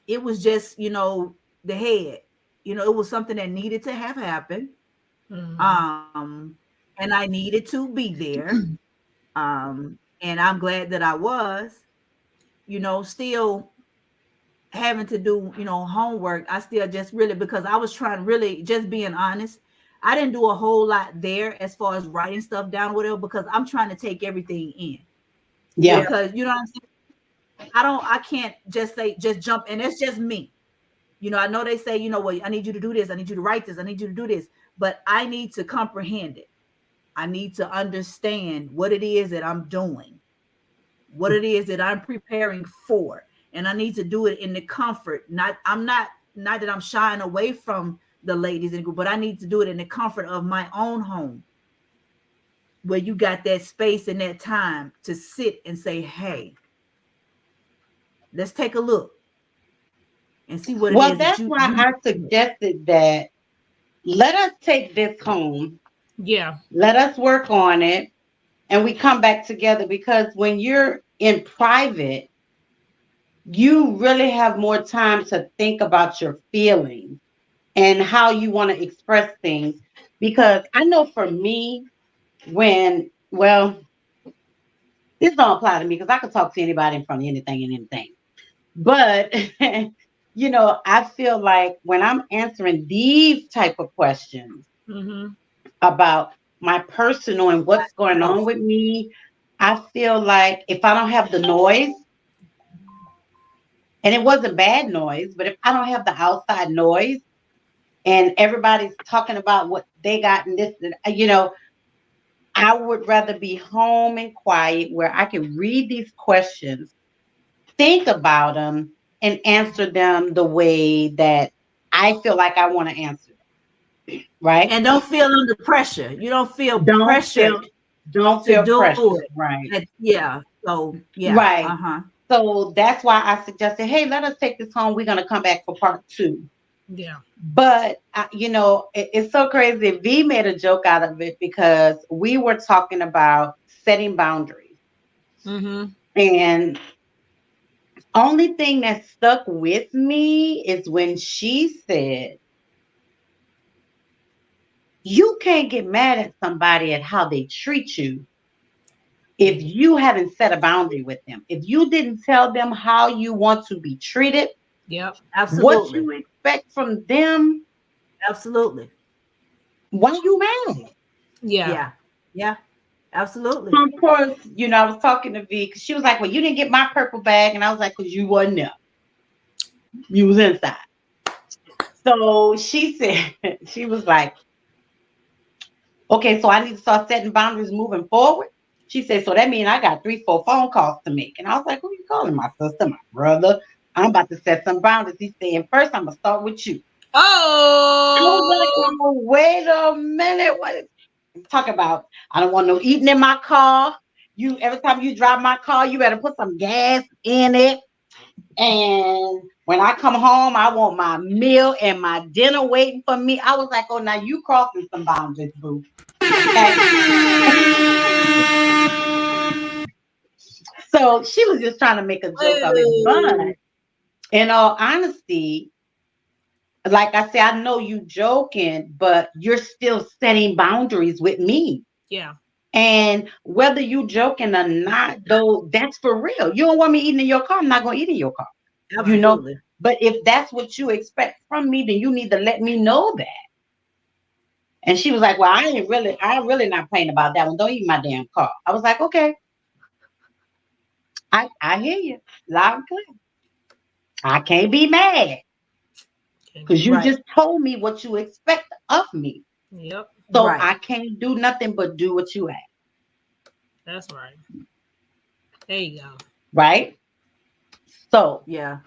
it was just, the head, it was something that needed to have happened. And I needed to be there. And I'm glad that I was, still having to do, homework. I still just really, because I was trying really, just being honest, I didn't do a whole lot there as far as writing stuff down, whatever, because I'm trying to take everything in. Yeah. Because, you know what I'm saying? I can't just say, just jump. And that's just me. I know they say, well, I need you to do this. I need you to write this. I need you to do this. But I need to comprehend it. I need to understand what it is that I'm doing, what it is that I'm preparing for. And I need to do it in the comfort. Not that I'm shying away from the ladies in the group, but I need to do it in the comfort of my own home, where you got that space and that time to sit and say, hey, let's take a look and see what it is. Well, that's why I suggested that let us take this home. Yeah. Let us work on it and we come back together, because when you're in private, you really have more time to think about your feelings and how you want to express things. Because I know for me, this don't apply to me because I can talk to anybody in front of anything and anything. But, I feel like when I'm answering these type of questions about my personal and what's going on with me, I feel like if I don't have the noise, and it wasn't bad noise, but if I don't have the outside noise and everybody's talking about what they got and this, I would rather be home and quiet where I can read these questions, think about them, and answer them the way that I feel like I want to answer them. Right? And don't feel under pressure. You don't feel pressure. Don't feel pressure. Right. Yeah. So, yeah. Right. So that's why I suggested, hey, let us take this home. We're going to come back for part 2. Yeah. But, it's so crazy. V made a joke out of it because we were talking about setting boundaries. And only thing that stuck with me is when she said, you can't get mad at somebody at how they treat you if you haven't set a boundary with them. If you didn't tell them how you want to be treated, absolutely, what you expect from them, absolutely. Why you mad? Yeah. Yeah. Absolutely. Of course, I was talking to V because she was like, "Well, you didn't get my purple bag," and I was like, "Because you wasn't there. You was inside." So she said, she was like, "Okay, so I need to start setting boundaries moving forward." She said, "So that means I got 3, 4 phone calls to make." And I was like, "Who you calling? My sister, my brother? I'm about to set some boundaries." He said, "First, I'm gonna start with you." I was like, Oh, "Oh, wait a minute. What talk about? I don't want no eating in my car. You every time you drive my car, you better put some gas in it. And when I come home, I want my meal and my dinner waiting for me." I was like, "Oh, now you crossing some boundaries, boo." Okay. So she was just trying to make a joke of it. But in all honesty, like I said, I know you joking, but you're still setting boundaries with me. yeah. And whether you joking or not, though, that's for real. You don't want me eating in your car, I'm not gonna eat in your car. You Right. know, Absolutely. but if that's what you expect from me, then you need to let me know that. And she was like, "Well, I'm really not playing about that one. Don't eat my damn car." I was like, "Okay, I hear you loud and clear. I can't be mad Can't because be. you Right. just told me what you expect of me. Yep. So Right. I can't do nothing but do what you ask." That's right. There you go. Right? So, Yeah.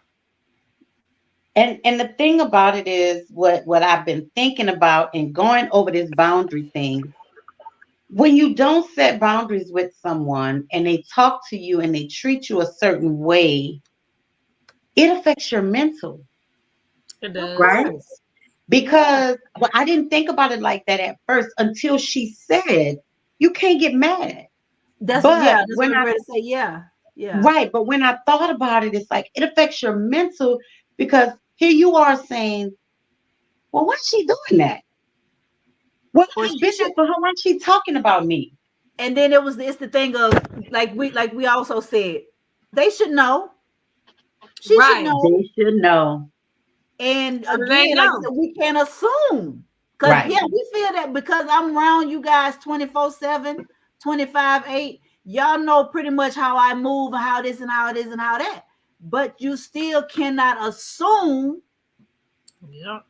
and the thing about it is what I've been thinking about and going over this boundary thing. When you don't set boundaries with someone and they talk to you and they treat you a certain way, it affects your mental, It Of does. right? course. Yeah. Because well, I didn't think about it like that at first until she said, "You can't get mad." That's But That's what when I'm I ready to say. Yeah. Yeah. right, but when I thought about it, it's like it affects your mental because here you are saying, "Well, why's she doing that? Well, Or I've she been there should. for her. Why's she talking about me?" And then it's the thing of like we also said, they should know. She should Right. know. They should know. And How do they again, like I know? said, we can't assume. Because, Right. yeah, we feel that because I'm around you guys 24/7, 25/8. Y'all know pretty much how I move and how this and how it is and how that. But you still cannot assume Yep.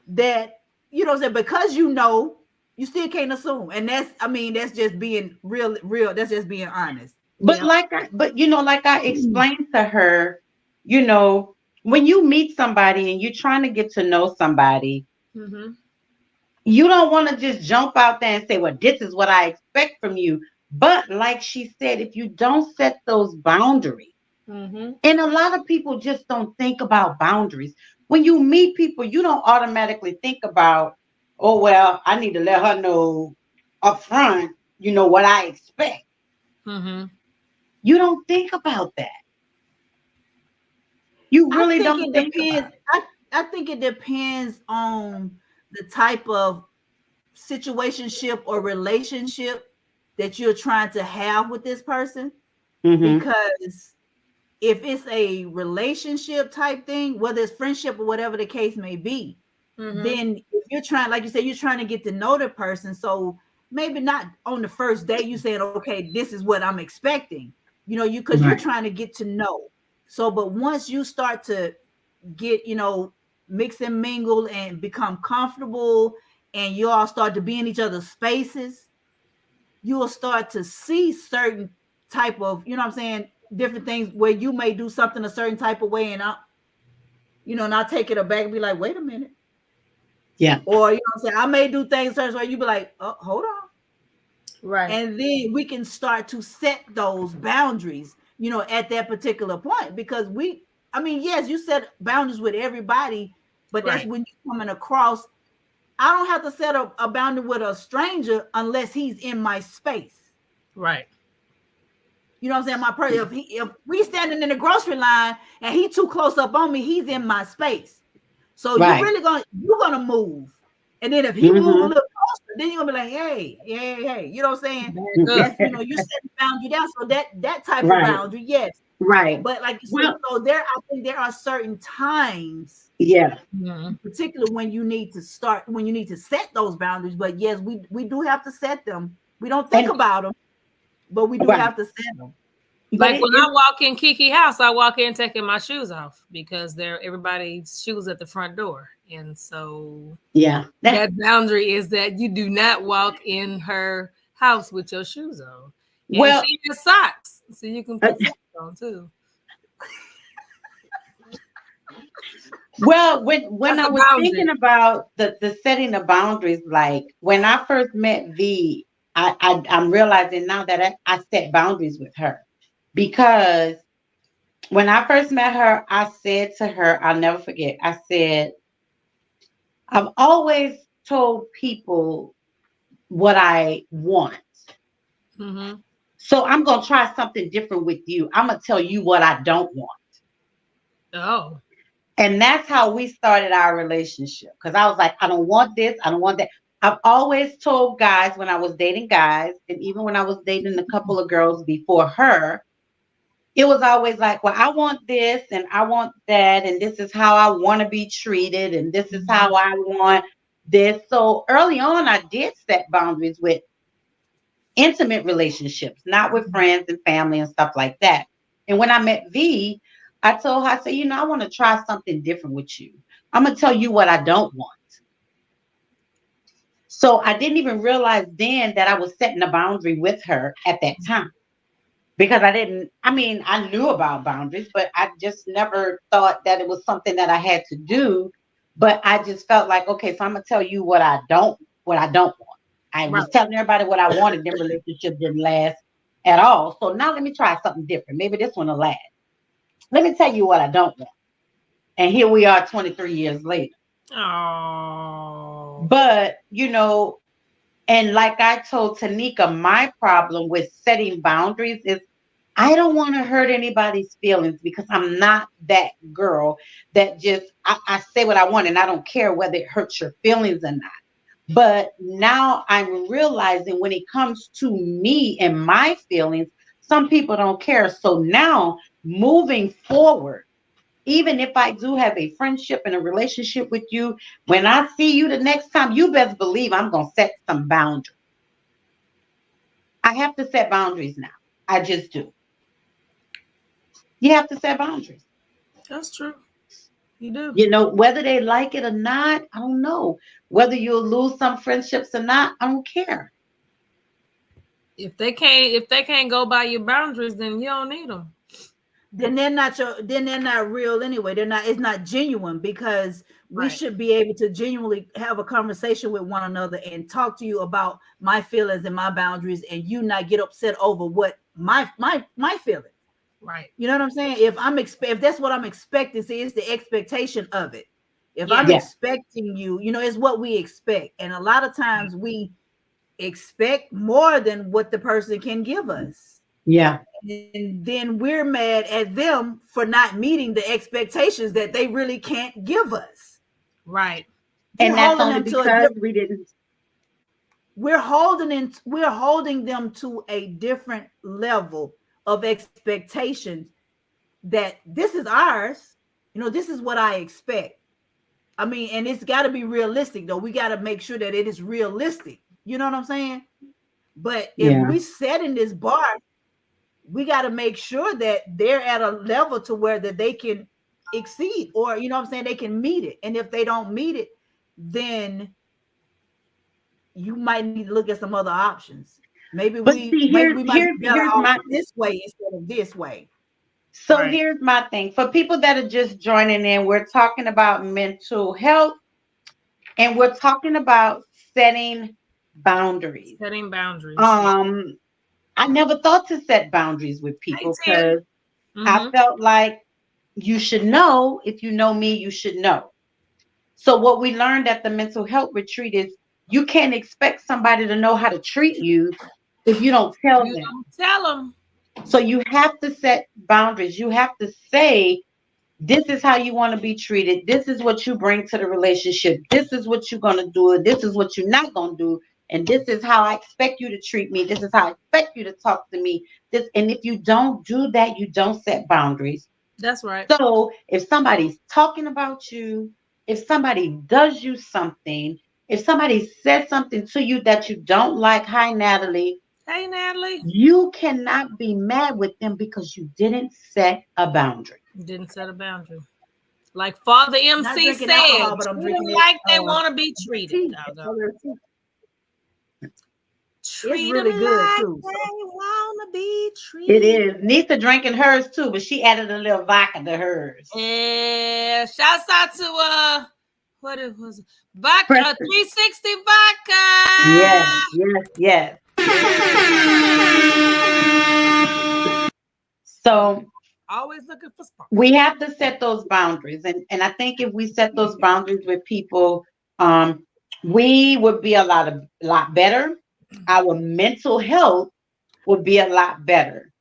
that, what I'm saying, because you still can't assume. And that's just being real. That's just being honest. Yep. Like I explained to her, you know, when you meet somebody and you're trying to get to know somebody, Mm-hmm. you don't want to just jump out there and say, "Well, this is what I expect from you." But like she said, if you don't set those boundaries, Mm-hmm. and a lot of people just don't think about boundaries. When you meet people, you don't automatically think about, "Oh, well, I need to let her know up front, what I expect." Mm-hmm. You don't think about that. You I really think don't it think about depends. I think it depends on the type of situationship or relationship that you're trying to have with this person. it. Mm-hmm. Because if it's a relationship type thing, whether it's friendship or whatever the case may be, Mm-hmm. then if you're trying, like you said, you're trying to get to know the person. So maybe not on the first date, you saying, "Okay, this is what I'm expecting," because you're Right. trying to get to know. So, but once you start to get, mix and mingle and become comfortable, and you all start to be in each other's spaces, you will start to see certain type of, what I'm saying, different things where you may do something a certain type of way, and I'll take it aback and be like, "Wait a minute." Yeah. Or, what I'm saying, I may do things certain way, you be like, "Oh, hold on." Right. And then we can start to set those boundaries, at that particular point. Because yes, you set boundaries with everybody, but that's Right. when you're coming across. I don't have to set a boundary with a stranger unless he's in my space. Right. You know what I'm saying? If we standing in the grocery line and he too close up on me, he's in my space. So Right. you're gonna move. And then if he move a Mm-hmm. little closer, then you're gonna be like, "Hey, hey, hey." You know what I'm saying? Back up. You set the boundary down. So that type of Right. boundary, yes. Right. But like you said, Well, I think there are certain times, yeah. Mm-hmm. in particular, when you need to set those boundaries. But yes, we do have to set them We don't think And about them, but we do right. have to set them. But Like when I walk in Kiki house, I walk in taking my shoes off because they're everybody's shoes at the front door. And so yeah. that boundary is that you do not walk in her house with your shoes on. And Well, she has socks, so you can put socks on too. well, when That's I a was thinking boundary. about the setting the boundaries, like when I first met V, I'm realizing now that I set boundaries with her because when I first met her, I said to her, I'll never forget, I said, I've always told people what I want. Mm-hmm. So I'm going to try something different with you. I'm going to tell you what I don't want. Oh. And that's how we started our relationship. Because I was like, I don't want this. I don't want that. I've always told guys when I was dating guys, and even when I was dating a couple of girls before her, it was always like, well, I want this and I want that. And this is how I want to be treated. And this is how I want this. So early on, I did set boundaries with intimate relationships, not with friends and family and stuff like that. And when I met V, I told her, I said, I want to try something different with you. I'm going to tell you what I don't want. So I didn't even realize then that I was setting a boundary with her at that time because I knew about boundaries, but I just never thought that it was something that I had to do. But I just felt like, okay, so I'm going to tell you what I don't want. I Right. was telling everybody what I wanted. Them relationships didn't last at all. So now let me try something different. Maybe this one will last. Let me tell you what I don't want. And here we are 23 years later. Oh. But, and like I told Tanika, my problem with setting boundaries is I don't want to hurt anybody's feelings because I'm not that girl that I say what I want and I don't care whether it hurts your feelings or not. But now I'm realizing when it comes to me and my feelings, some people don't care. So now moving forward, even if I do have a friendship and a relationship with you, when I see you the next time, you best believe I'm going to set some boundaries. I have to set boundaries now. I just do. You have to set boundaries. That's true. You do. Whether they like it or not, I don't know. Whether you'll lose some friendships or not, I don't care. If they can't go by your boundaries, then you don't need them. Then they're not real anyway. It's not genuine because we should be able to genuinely have a conversation with one another and talk to you about my feelings and my boundaries and you not get upset over what my feelings. Right. You know what I'm saying? If that's what I'm expecting, see, it's the expectation of it. If I'm Yeah. expecting you, it's what we expect. And a lot of times we expect more than what the person can give us. Yeah. And then we're mad at them for not meeting the expectations that they really can't give us. Right. And that's only because we didn't. We're holding them to a different level of expectations that this is ours. This is what I expect. I mean, and it's got to be realistic though. We got to make sure that it is realistic. You know what I'm saying? But if we set in this bar, we got to make sure that they're at a level to where that they can exceed or, they can meet it. And if they don't meet it, then you might need to look at some other options. Maybe we might be better off this way instead of this way. So here's my thing. For people that are just joining in, we're talking about mental health and we're talking about setting boundaries. Setting boundaries. I never thought to set boundaries with people because I felt like you should know. If you know me, you should know. So what we learned at the mental health retreat is you can't expect somebody to know how to treat you if you don't tell them. Don't tell them. So you have to set boundaries. You have to say, this is how you want to be treated. This is what you bring to the relationship. This is what you're going to do. This is what you're not going to do. And this is how I expect you to treat me. This is how I expect you to talk to me. And if you don't do that, you don't set boundaries. That's right. So if somebody's talking about you, if somebody does you something, If somebody said something to you that you don't like, hi Natalie, hey Natalie, you cannot be mad with them because you didn't set a boundary. didn't set a boundary. Like Father Not MC drinking said, alcohol, but I'm treat them drinking it. like they want to be treated. Tea. It's Treat them really good like too. they want to be It treated. is. Nisa drinking hers too, but she added a little vodka to hers. Yeah, shouts out to what it was, vodka, Preston. 360 vodka. Yes. So always looking for sparks. We have to set those boundaries, and I think if we set those boundaries with people, we would be a lot better. Our mental health would be a lot better,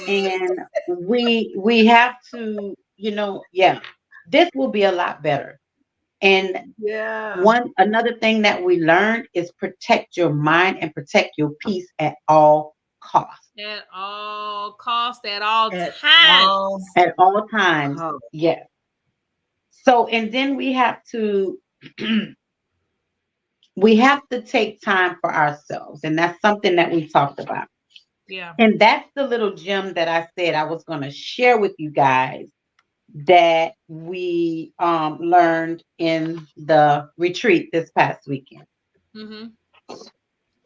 and we have to, this will be a lot better. And another thing that we learned is protect your mind and protect your peace at all costs. At all costs, at all times. At all times, yes. So, and then we have to take time for ourselves, and that's something that we talked about. Yeah. And that's the little gem that I said I was going to share with you guys that we learned in the retreat this past weekend. Mm-hmm.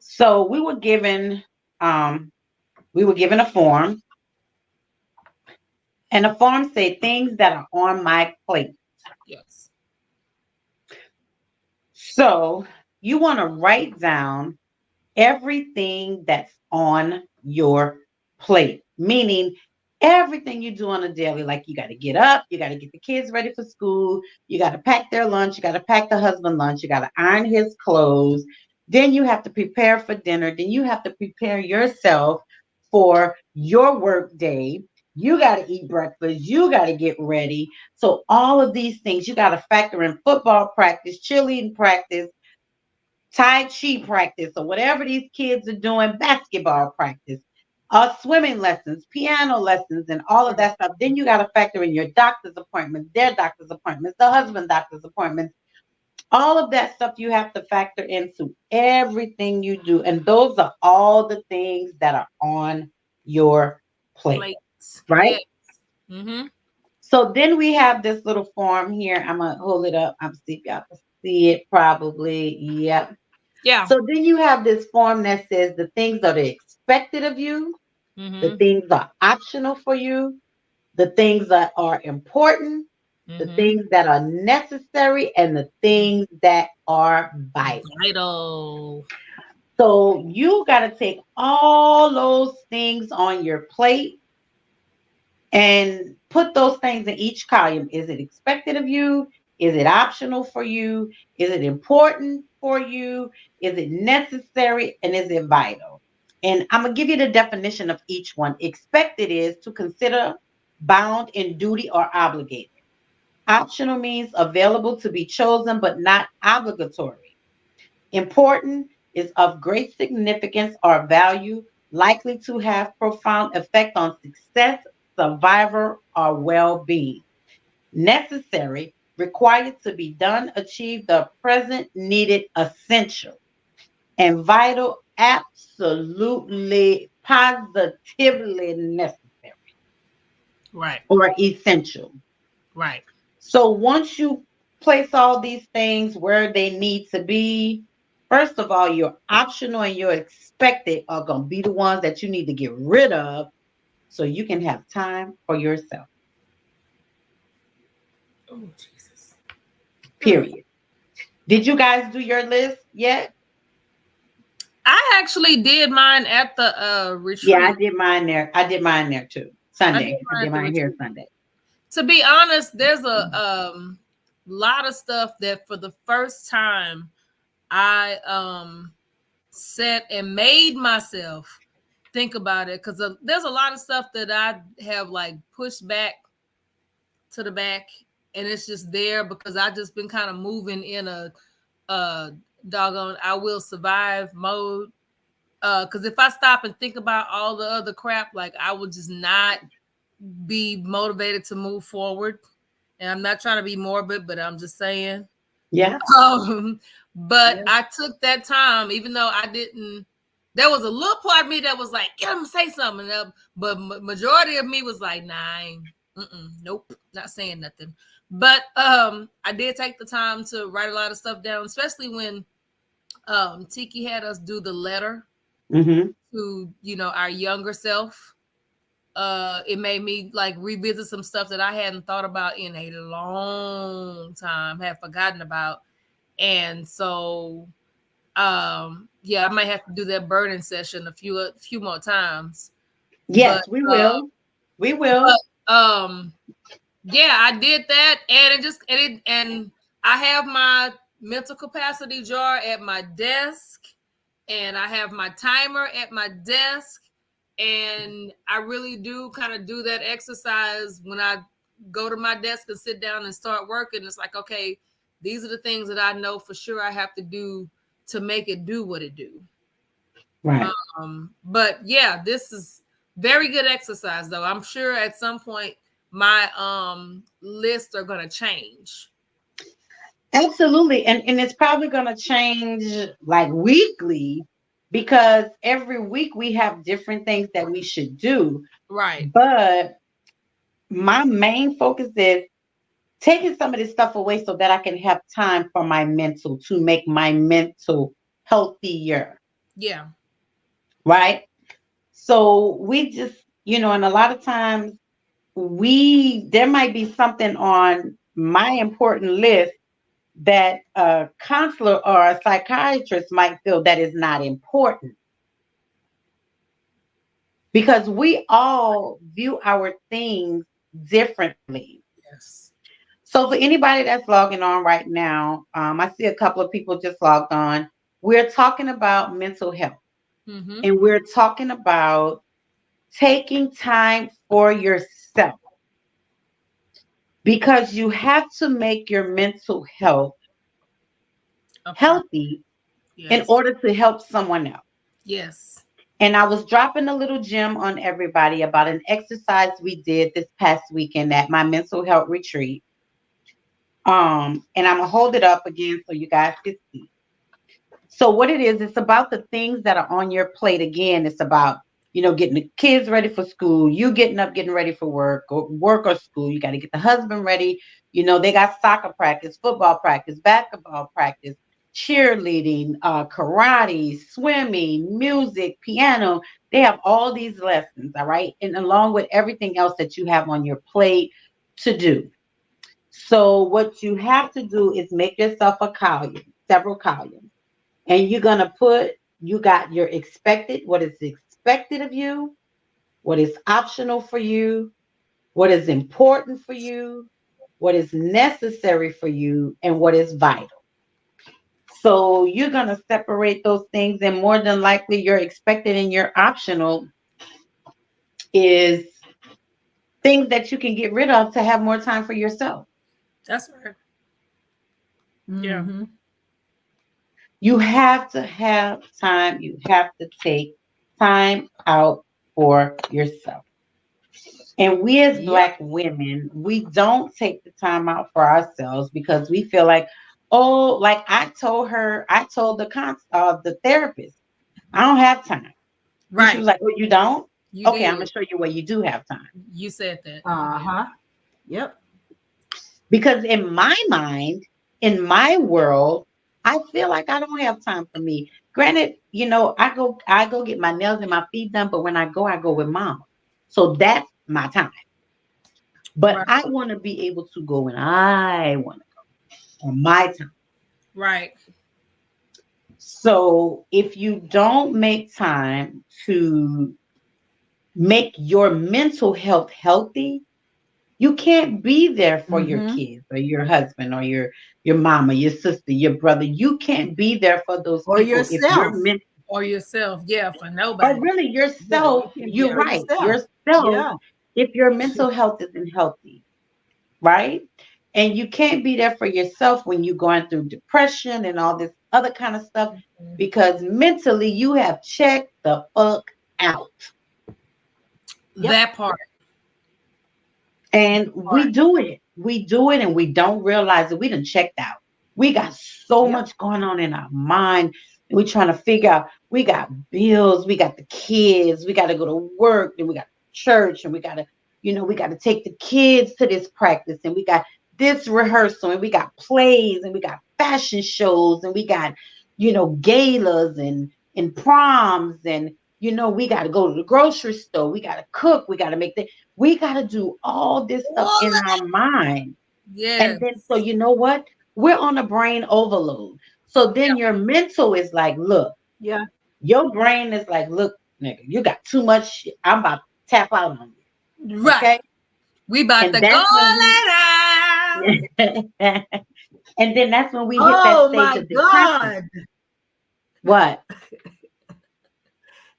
So we were given a form, and the form said things that are on my plate. Yes. So you want to write down everything that's on your plate, meaning everything you do on a daily. Like you got to get up, you got to get the kids ready for school, you got to pack their lunch, you got to pack the husband lunch, you got to iron his clothes, then you have to prepare for dinner, then you have to prepare yourself for your work day. You got to eat breakfast, you got to get ready. So all of these things, you got to factor in football practice, cheerleading practice, Tai Chi practice, or whatever these kids are doing, basketball practice, swimming lessons, piano lessons, and all of that stuff. Then you got to factor in your doctor's appointments, their doctor's appointments, the husband doctor's appointments. All of that stuff you have to factor into everything you do. And those are all the things that are on your plate. Right? Yes. Mm-hmm. So then we have this little form here. I'm going to hold it up. I'm see if y'all can see it probably. Yep. Yeah. So then you have this form that says the things that are expected of you, the things are optional for you, the things that are important, the things that are necessary, and the things that are vital. So you got to take all those things on your plate and put those things in each column. Is it expected of you? Is it optional for you? Is it important for you? Is it necessary? And is it vital? And I'm going to give you the definition of each one. Expected is to consider bound in duty or obligated. Optional means available to be chosen but not obligatory. Important is of great significance or value, likely to have profound effect on success, survival, or well-being. Necessary, required to be done, achieve the present, needed, essential. And vital, absolutely, positively necessary. Right. Or essential. Right. So once you place all these things where they need to be, first of all, your optional and your expected are going to be the ones that you need to get rid of so you can have time for yourself. Oh, Jesus. Period. Did you guys do your list yet? I actually did mine at the retreat. Yeah, I did mine there. I did mine there too. Sunday. I did mine here Sunday. To be honest, there's a lot of stuff that for the first time I set and made myself think about it, because there's a lot of stuff that I have like pushed back to the back, and it's just there because I just been kind of moving in a doggone I will survive mode. Because if I stop and think about all the other crap, like I would just not be motivated to move forward. And I'm not trying to be morbid, but I'm just saying. Yeah. But I took that time, even though I didn't. There was a little part of me that was like, "Get him to say something," but majority of me was like, "Nah, nope, not saying nothing." But I did take the time to write a lot of stuff down, especially when Tiki had us do the letter to our younger self. It made me like revisit some stuff that I hadn't thought about in a long time, had forgotten about. And so I might have to do that burning session a few more times. Yes, we will. We will. Yeah, I did that, and I have my mental capacity jar at my desk, and I have my timer at my desk, and I really do kind of do that exercise when I go to my desk and sit down and start working. It's like, okay, these are the things that I know for sure I have to do to make it do what it do. Right. But yeah, this is very good exercise though. I'm sure at some point my lists are going to change. Absolutely. And it's probably going to change like weekly, because every week we have different things that we should do. Right. But my main focus is taking some of this stuff away so that I can have time for my mental, to make my mental healthier. Yeah. Right. So we just, and a lot of times there might be something on my important list that a counselor or a psychiatrist might feel that is not important, because we all view our things differently. Yes. So for anybody that's logging on right now, I see a couple of people just logged on. We're talking about mental health, and we're talking about taking time for yourself, because you have to make your mental health healthy in order to help someone else. Yes. And I was dropping a little gem on everybody about an exercise we did this past weekend at my mental health retreat. And I'm gonna hold it up again so you guys can see. So what it is, it's about the things that are on your plate. Again, it's about, getting the kids ready for school, you getting up, getting ready for work or school. You got to get the husband ready. They got soccer practice, football practice, basketball practice, cheerleading, karate, swimming, music, piano. They have all these lessons, all right? And along with everything else that you have on your plate to do. So what you have to do is make yourself a column, several columns. And you're going to you got your expected, what is expected of you, what is optional for you, what is important for you, what is necessary for you, and what is vital. So you're going to separate those things, and more than likely your expected and your optional is things that you can get rid of to have more time for yourself. That's right. Yeah. You have to have time. You have to take time out for yourself. And we as Black women, we don't take the time out for ourselves because we feel like, oh, like I told the therapist, I don't have time. Right. She was like, oh, you don't? Okay, I'm going to show you where you do have time. You said that. Yep. Because in my mind, in my world, I feel like I don't have time for me. Granted, I go get my nails and my feet done, but when I go with mom. So that's my time. But I want to be able to go when I want to go on my time. Right. So if you don't make time to make your mental health healthy, you can't be there for your kids or your husband or your mama, your sister, your brother. You can't be there for those or people yourself. if you're or yourself. Yeah, for nobody. Or really yourself. You're right. Yourself. If your mental health isn't healthy, right? And you can't be there for yourself when you're going through depression and all this other kind of stuff, because mentally you have checked the fuck out. That part. And we do it. We do it and we don't realize that we done checked out. We got so much going on in our mind. We're trying to figure out, we got bills, we got the kids, we got to go to work, and we got church, and we got to, we got to take the kids to this practice, and we got this rehearsal, and we got plays, and we got fashion shows, and we got, galas and proms, and we got to go to the grocery store, we got to cook, we got to we got to do all this stuff in our mind. Yeah. And then, so you know what? We're on a brain overload. So then your mental is like, look, your brain is like, look, nigga, you got too much shit. I'm about to tap out on you. Right. Okay? We about to go let out. And then that's when we hit that stage of depression. What?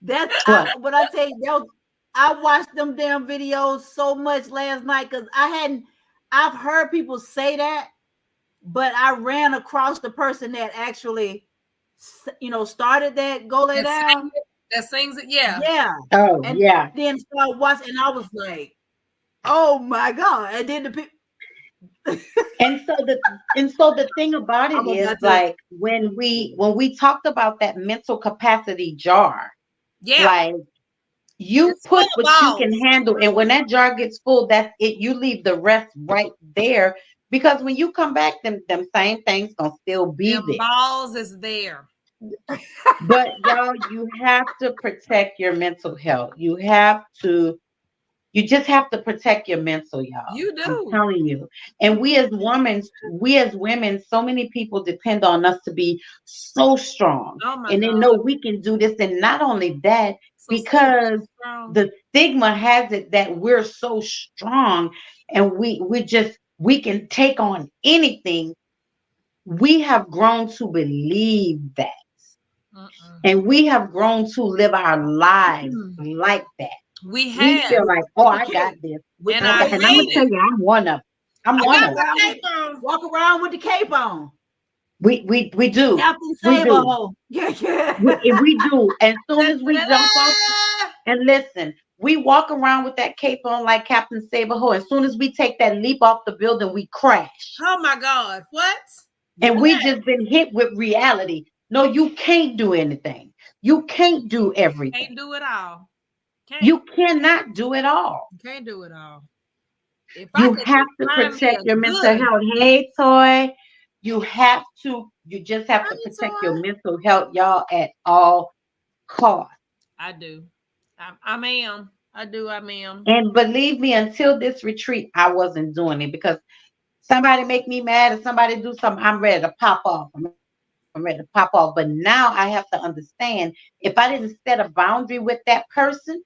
That's what I tell you. I watched them damn videos so much last night because I've heard people say that, but I ran across the person that actually, started that go lay down. That sings it, yeah. Yeah. Oh, and yeah. Then started watching, and I was like, oh my God. And then the people. And so the thing about it is, like, when we talked about that mental capacity jar, like, you put what you can handle, and when that jar gets full, that's it. You leave the rest right there, because when you come back, them same things gonna still be there. Balls is there. But y'all, you have to protect your mental health. You just have to protect your mental, y'all. You do. I'm telling you. And we as women, so many people depend on us to be so strong. Oh my and they God. know we can do this. And not only that, because the stigma has it that we're so strong and we can take on anything. We have grown to believe that. And we have grown to live our lives like that. We feel like, I got this. And I'm gonna tell you, I'm one of them. I'm one of them. Walk around with the cape on. We do. Captain Saberho. Yeah. We do. And soon as we jump off, and listen, we walk around with that cape on like Captain Saberho. As soon as we take that leap off the building, we crash. Oh my God. What? And we just been hit with reality. No, you can't do anything. You can't do everything. Can't do it all. You cannot do it all. You can't do it all. You have to protect your mental health. Hey, Toy. You just have to protect your mental health, y'all, at all costs. I do. I am. And believe me, until this retreat, I wasn't doing it, because somebody make me mad or somebody do something, I'm ready to pop off. I'm ready to pop off. But now I have to understand, if I didn't set a boundary with that person,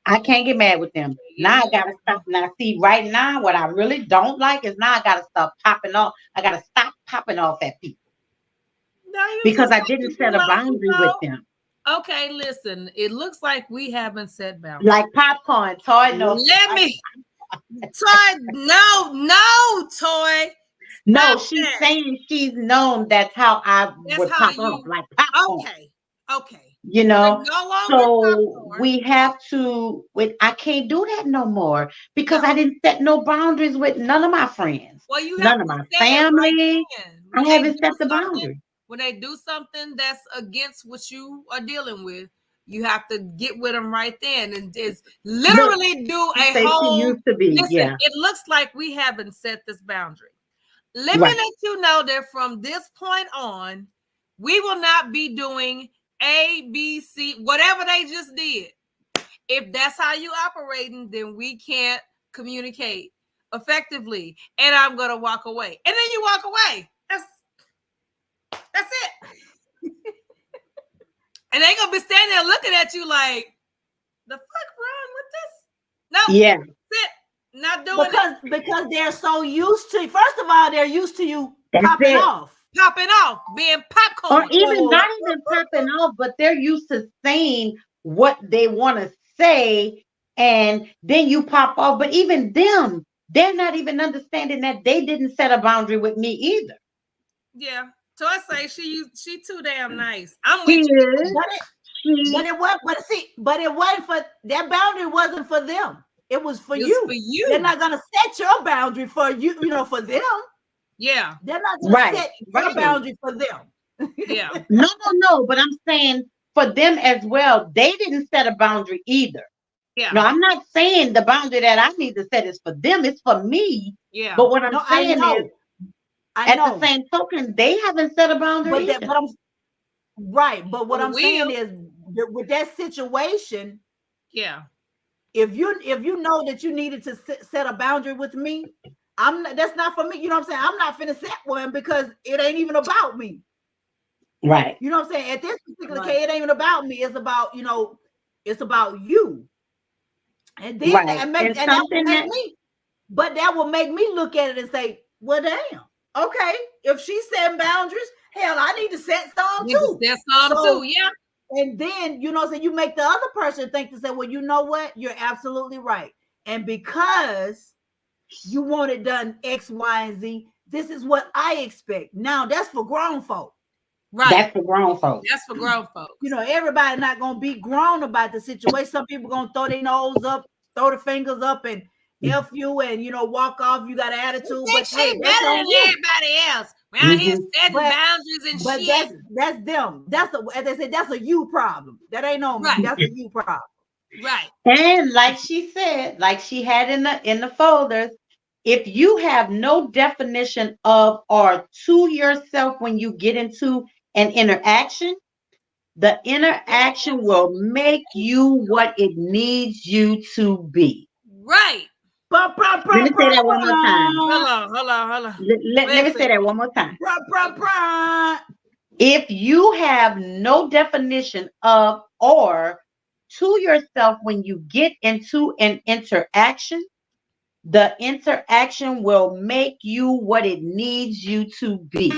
I can't get mad with them. Now I gotta stop. Now, see, right now, what I really don't like is now I gotta stop popping off. I gotta stop popping off at people because I didn't set a boundary with them. Okay, listen. It looks like we haven't set boundaries. Like popcorn, Toy. No, let me. Toy, no, Toy. No, she's saying she's known that's how I would pop off, like popcorn. Okay. So we have to. I can't do that no more because I didn't set no boundaries with none of my friends. Well, none of my family. I haven't set the boundary. When they do something that's against what you are dealing with, you have to get with them right then and just literally do a whole. Used to be, listen, it looks like we haven't set this boundary. Let me let you know that from this point on, we will not be doing A, B, C, whatever they just did. If that's how you operating, then we can't communicate effectively. And I'm gonna walk away. And then you walk away. That's it. And they gonna be standing there looking at you like, the fuck wrong with this? No, yeah. That's it. Not doing it. Because they're so used to, first of all, they're used to you popping off, being popcorn. Or even not even popping off, but they're used to saying what they want to say, and then you pop off. But even them, they're not even understanding that they didn't set a boundary with me either. Yeah. So I say she too damn nice. I'm with you. But it wasn't for that boundary. Wasn't for them. It was for you. For you. They're not gonna set your boundary for you. For them. Yeah. They're not going to set a right. boundary for them. Yeah. No. But I'm saying for them as well, they didn't set a boundary either. Yeah. No, I'm not saying the boundary that I need to set is for them. It's for me. Yeah. But what I'm No, saying is, I at know. the same token, they haven't set a boundary either. But I'm right. But what I'm saying will. is, with that situation, Yeah. if you know that you needed to set a boundary with me, that's not for me. You know what I'm saying? I'm not finna set one because it ain't even about me. Right. You know what I'm saying? At this particular case, it ain't even about me. It's about, it's about you. And then Right. that will make me, but that will make me look at it and say, well, damn, okay, if she's setting boundaries, hell, I need to set some too. Set some too, yeah. And then, so you make the other person think to say, well, you know what? You're absolutely right. And because you want it done X, Y, and Z, this is what I expect. Now, that's for grown folk. Right. That's for grown folks. That's for grown folks. Everybody not going to be grown about the situation. Some people going to throw their nose up, throw the fingers up, and F you and, walk off. You got an attitude. But hey, better than everybody else. Around here setting boundaries and but shit. That's them. As they said, that's a you problem. That ain't on me. Right. That's a you problem. Right. And like she said, like she had in the folders, if you have no definition of or to yourself when you get into an interaction, the interaction will make you what it needs you to be. Right. Let me say that one more time. Hold on. Let me say that one more time. If you have no definition of or to yourself when you get into an interaction, the interaction will make you what it needs you to be.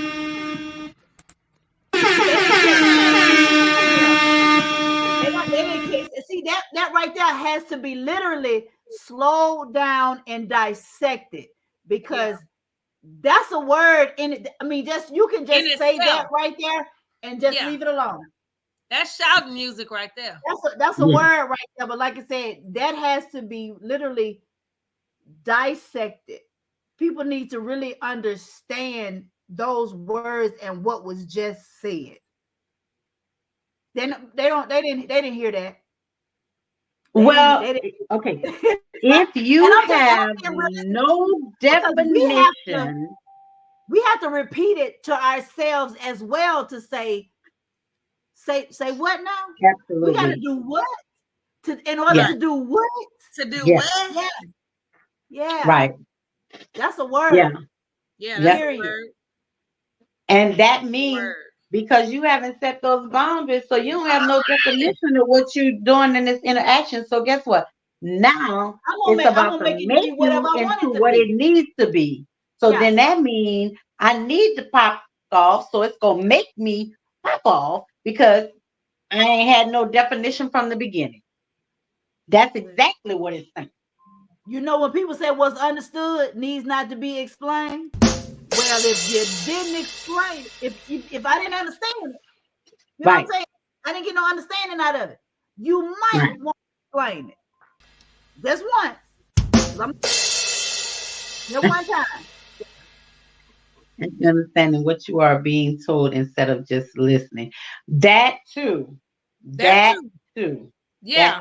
See, that right there has to be literally slowed down and dissected, because that's a word in it. I mean, you can just say that right there and just leave it alone. That's shouting music right there. That's a word right there. But like I said, that has to be literally dissected. People need to really understand those words and what was just said. They didn't hear that. Okay. If you have no definition, we have to repeat it to ourselves as well to say what now? Absolutely. We got to do what? In order to do what? To do what? Yeah. Right. That's a word. Yeah, that's a word. And that means because you haven't set those boundaries, so you don't have no definition of what you're doing in this interaction. So guess what? Now it's about to make you into what it needs to be. So then that means I need to pop off. So it's gonna make me pop off because I ain't had no definition from the beginning. That's exactly what it's saying. When people say what's understood needs not to be explained. Well, if you didn't explain, if I didn't understand it, you know what I'm saying? I didn't get no understanding out of it. You might want to explain it. Just one time. And understanding what you are being told instead of just listening. That too. Yeah. That too. Yeah.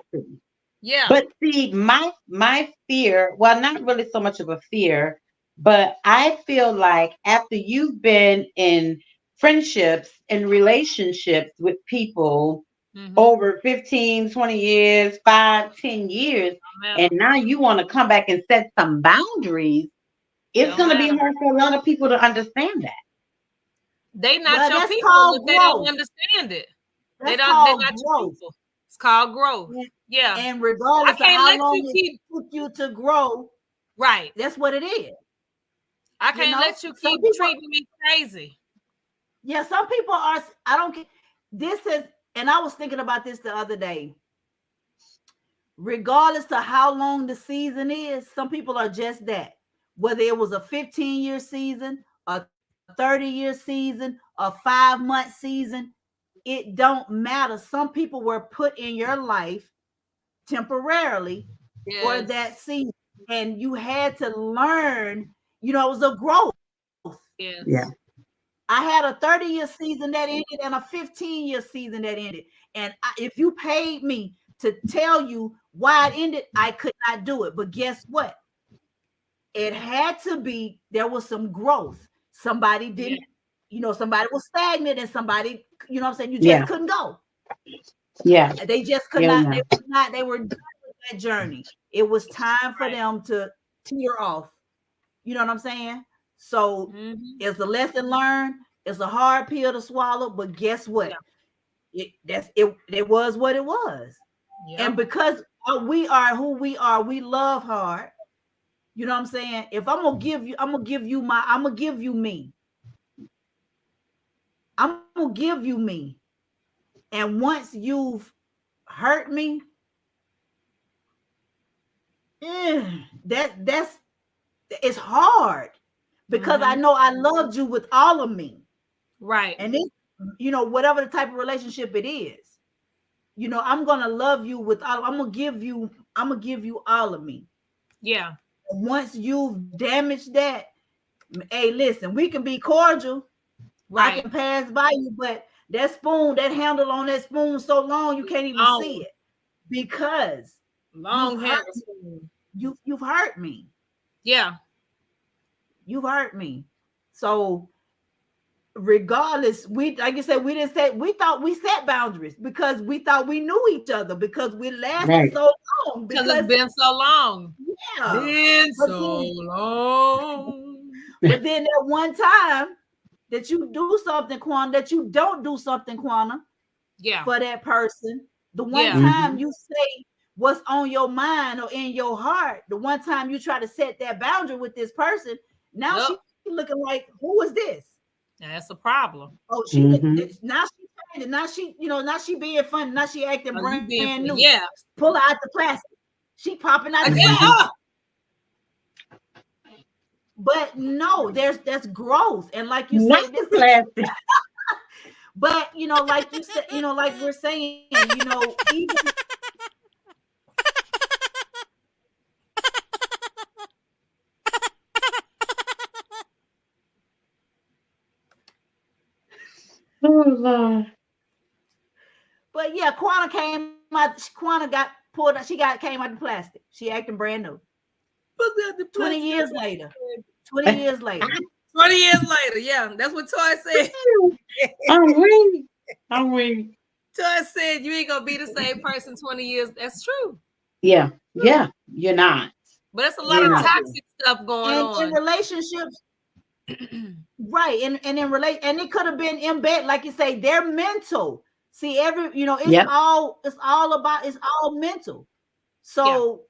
But see, my fear, well, not really so much of a fear, but I feel like after you've been in friendships and relationships with people over 15, 20 years, 5, 10 years, and now you want to come back and set some boundaries, it's going to be hard for a lot of people to understand that. They not your people if they don't understand it. They're not your people. It's called growth. Yeah. And regardless of how long it took you to grow, right. That's what it is. I can't let you keep treating me crazy. Yeah, some people are. I don't get this is, and I was thinking about this the other day. Regardless of how long the season is, some people are just that. Whether it was a 15-year season, a 30-year season, a 5-month season, it don't matter. Some people were put in your life temporarily for that season, and you had to learn. It was a growth. Yes. Yeah. I had a 30-year season that ended and a 15-year season that ended. And if you paid me to tell you why it ended, I could not do it. But guess what? It had to be, there was some growth. Somebody didn't, somebody was stagnant and somebody, you know what I'm saying? You just couldn't go. Yeah. They just could not, they were done with that journey. It was time for them to tear off. You know what I'm saying? So it's a lesson learned. It's a hard pill to swallow, but guess what? It was what it was. And because we are who we are, we love hard. You know what I'm saying? If I'm gonna give you me. I'm gonna give you me. And once you've hurt me, that's it's hard because I know I loved you with all of me. Right. And this, whatever the type of relationship it is, I'm gonna love you with all. I'm gonna give you all of me. Yeah. Once you've damaged that, hey, listen, we can be cordial. Right. I can pass by you, but that spoon, that handle on that spoon so long you can't even see it because you've hurt me. Yeah. You've hurt me. So regardless, like you said, we thought we set boundaries because we thought we knew each other because we lasted so long. Because it's been so long. Yeah. Been so long. But then that one time that you do something, Quana, that you don't do something, Quana, for that person, the one time you say what's on your mind or in your heart, the one time you try to set that boundary with this person, now she's looking like, who is this? That's a problem. Oh, now she being funny. Now she acting brand new. Yeah. Pull her out the plastic. She popping out the plastic. But no, that's growth. And like you said, this plastic. But like you said, like we're saying, even oh Lord. But yeah, Quana came out. Quana got pulled out. She came out the plastic. She acting brand new. 20 years later. 20 years later. 20 years later. Yeah, that's what Toy said. I'm weak. Toy said you ain't gonna be the same person 20 years. That's true. Yeah, you're not. But there's a lot of toxic stuff going on in relationships. Right, and it could have been in bed, like you say, they're mental. See, it's all mental. So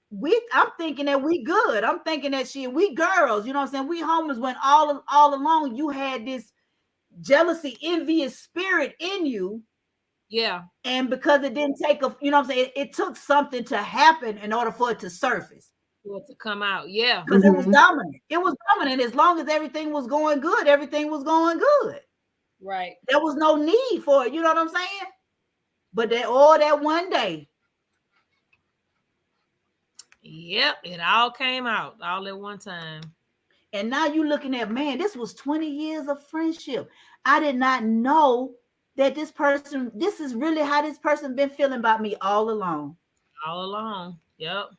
I'm thinking that we good. I'm thinking that we girls, you know what I'm saying? We homies when all along you had this jealousy, envious spirit in you. Yeah. And because it didn't take it took something to happen in order for it to surface. For it to come out, yeah. Because it was dominant. It was dominant. As long as everything was going good, everything was going good. Right. There was no need for it. You know what I'm saying? But that one day. Yep, it all came out all at one time. And now you're looking at, man, this was 20 years of friendship. I did not know that this is really how this person been feeling about me all along. All along. Yep.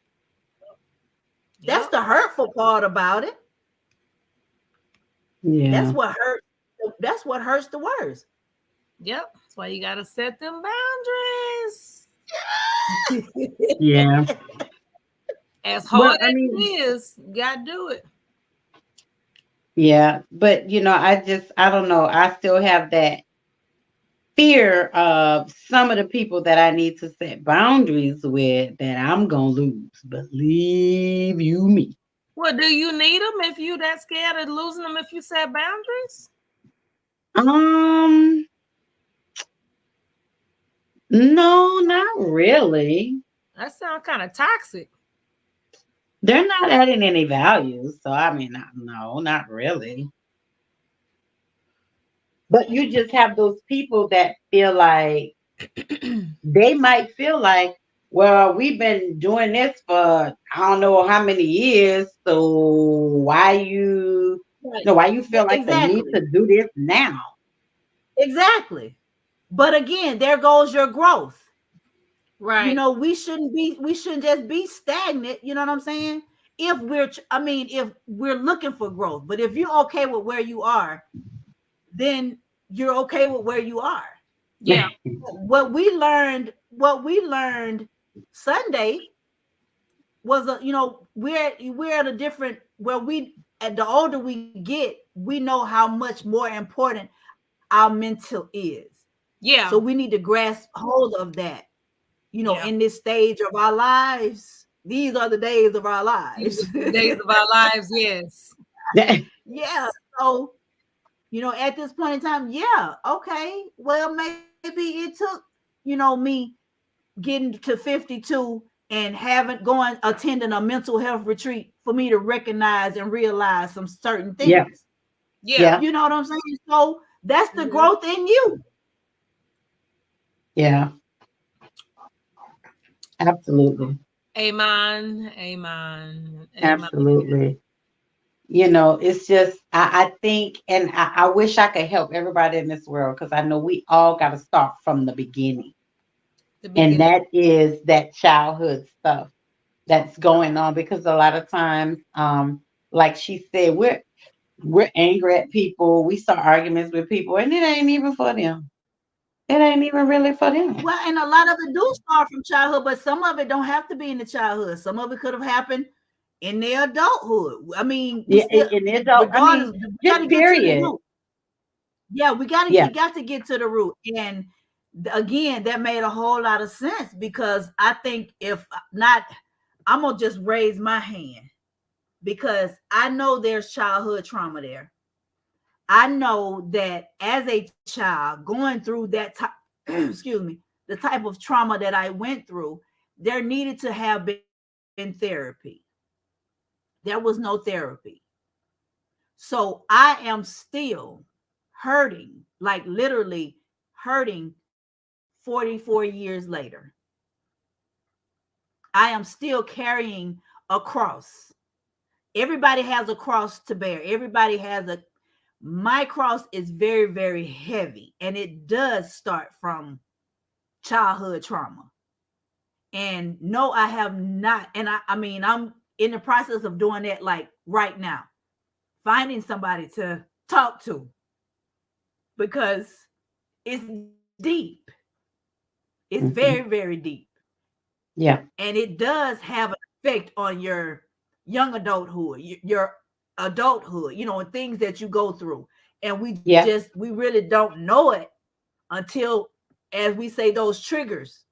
That's the hurtful part about it. Yeah. That's what hurts. That's what hurts the worst. Yep. That's why you got to set them boundaries. Yeah. As hard as it is, you got to do it. Yeah. But, I don't know. I still have that fear of some of the people that I need to set boundaries with that I'm going to lose. Believe you me. Well, do you need them if you're that scared of losing them if you set boundaries? No, not really. That sounds kind of toxic. They're not adding any value. So, no, not really. But you just have those people that feel like they might feel like, well, we've been doing this for I don't know how many years. So why you Right. No, why you feel like the need Exactly. to do this now? Exactly. But again, there goes your growth. Right. You know, we shouldn't just be stagnant. You know what I'm saying? If we're looking for growth, but if you're okay with where you are, then you're okay with where you are. Yeah. What we learned Sunday was we're at a different where we at the older we get, we know how much more important our mental is. Yeah. So we need to grasp hold of that. Yeah. In this stage of our lives, these are the days of our These lives. are the days of our lives. Yes. Yeah. So, at this point in time, yeah, okay. Well, maybe it took, me getting to 52 and haven't going attending a mental health retreat for me to recognize and realize some certain Yeah. things. Yeah. Yeah. You know what I'm saying? So that's the Mhm. growth in you. Yeah. Absolutely. Amen. Amen. Amen. Absolutely. It's just I think, and I wish I could help everybody in this world, because I know we all got to start from the beginning. The And beginning. that is that childhood stuff that's going on, because a lot of times, like she said, we're angry at people, we start arguments with people, and it ain't even for them. It ain't even really for them. Well, and a lot of it do start from childhood, but some of it don't have to be in the childhood. Some of it could have happened in their adulthood. I mean, we Yeah, still, and it's all, I regardless, mean, we got just to get to the period. root. Yeah, Yeah. we got to get to the root. And again, that made a whole lot of sense, because I think if not, I'm gonna just raise my hand, because I know there's childhood trauma there. I know that as a child going through that type, excuse me, the type of trauma that I went through, there needed to have been therapy. There was no therapy. So I am still hurting, like literally hurting 44 years later. I am still carrying a cross. Everybody has a cross to bear. My cross is very, very heavy, and it does start from childhood trauma. And no, I have not. And I mean, I'm in the process of doing that, like right now, finding somebody to talk to, because it's deep. It's very, Hmm. very deep. Yeah. And it does have an effect on your young adulthood, your adulthood, and things that you go through. And Yeah. we really don't know it until, as we say, those triggers.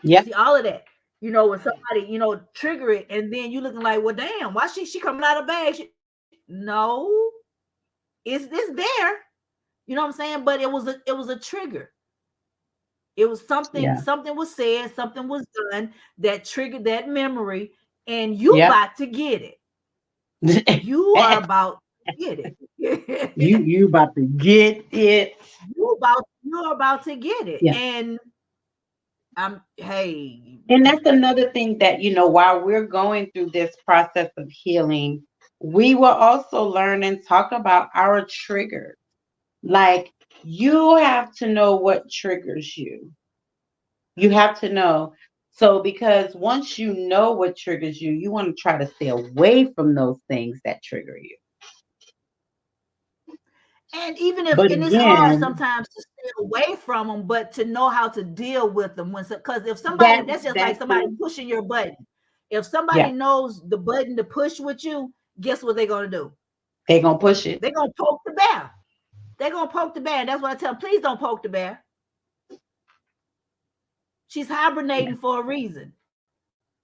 Yeah. See, all of that, when somebody, trigger it, and then you looking like, well, damn, why she coming out of bag? No, it's there. You know what I'm saying? But it was a trigger. It was Yeah. something was said, something was done that triggered that memory, and you Yeah. about to get it. You are about to get you it. you about to get it. You're about to get it. Yeah. And I'm hey, And that's another thing that, while we're going through this process of healing, we will also learn and talk about our triggers. Like, you have to know what triggers you. You have to know. So, because once you know what triggers you, you want to try to stay away from those things that trigger you. and even if, But and it's hard again, sometimes to stay away from them, but to know how to deal with them because if somebody, that that's just like that's somebody the pushing your button. If somebody yeah, knows the button to push with you, guess what they're gonna do? they're gonna push it. They're gonna poke the bear. They're gonna poke the bear. And that's what I tell them. Please don't poke the bear. She's Yeah. hibernating for a reason.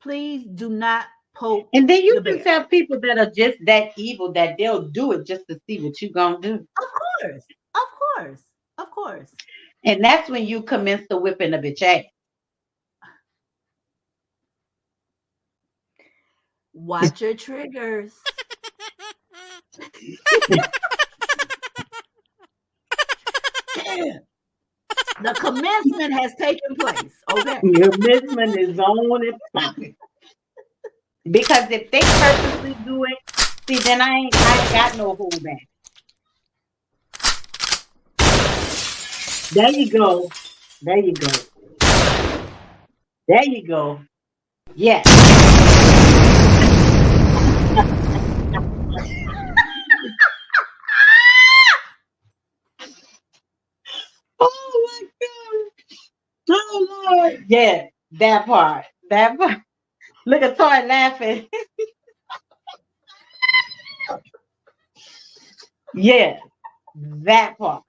Please do not poke And then the you can bear. tell people that are just that evil that they'll do it just to see what you gonna do. Of course, of course, of course. And that's when you commence to whipping a bitch ass. Watch your triggers. The commencement has taken place. Okay. Your commitment is on and popping. Because if they purposely do it, See, then I ain't got no hold back. There you go. There you go. There you go. Yes. Oh my God. Oh Lord. Yeah, that part. That part. Look at Toy laughing. Yeah, that part.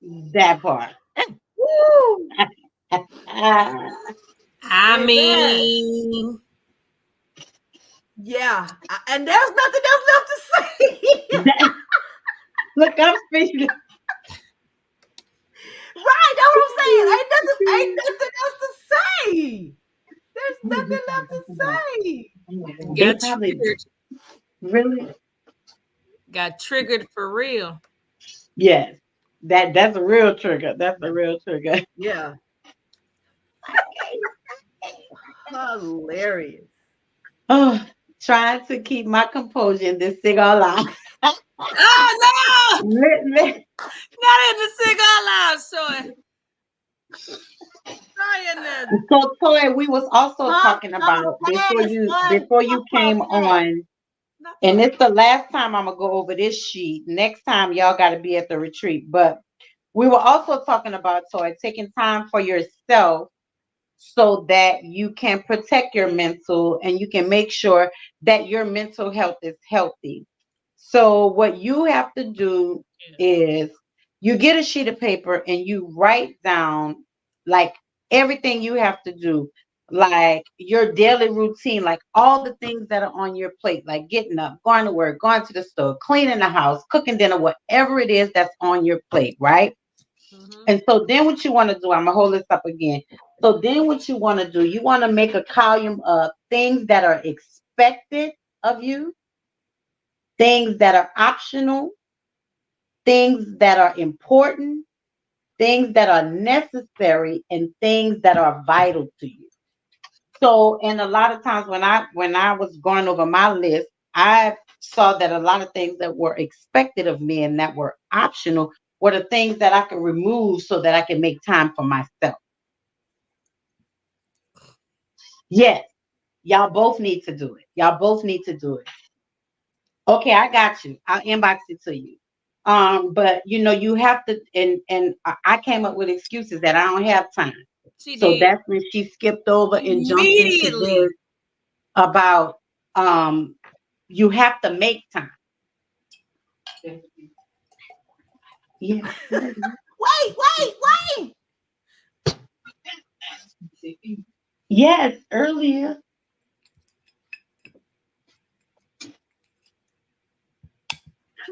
That part. Woo! Ah, I Amen. mean, Yeah. And there's nothing else left to say. that, look, I'm speaking. Right, that's what I'm saying. Ain't nothing else to say. There's nothing left to say. They got probably triggered. really, Got triggered for real. yes. That's a real trigger. That's a real trigger. Yeah. Hilarious. Oh, trying to keep my composure in this cigar line. Oh no! Let- Not in the cigar lounge, Soy. Trying that. So, Toy, we was also Puff, talking puff, about pass, one. before Puff, you puff, came pass. on, Not and fun. it's the last time I'm gonna go over this sheet. Next time, y'all got to be at the retreat. But we were also talking about, Toy, taking time for yourself so that you can protect your mental and you can make sure that your mental health is healthy. So what you have to do Yes. is you get a sheet of paper and you write down like everything you have to do, like your daily routine, like all the things that are on your plate, like getting up, going to work, going to the store, cleaning the house, cooking dinner, whatever it is that's on your plate, right? Mm-hmm. And so then what you want to do, I'm gonna hold this up again. So then what you want to do, you want to make a column of things that are expected of you, things that are optional, things that are important, things that are necessary, and things that are vital to you. So, and a lot of times when I was going over my list, I saw that a lot of things that were expected of me and that were optional were the things that I could remove so that I can make time for myself. Yes, y'all both need to do it. Y'all both need to do it. Okay, I got you. I'll inbox it to you. But you have to, and I came up with excuses that I don't have time. She So did that's when she skipped over and jumped into this immediately. about you have to make time. Yeah. Wait. Yes, earlier.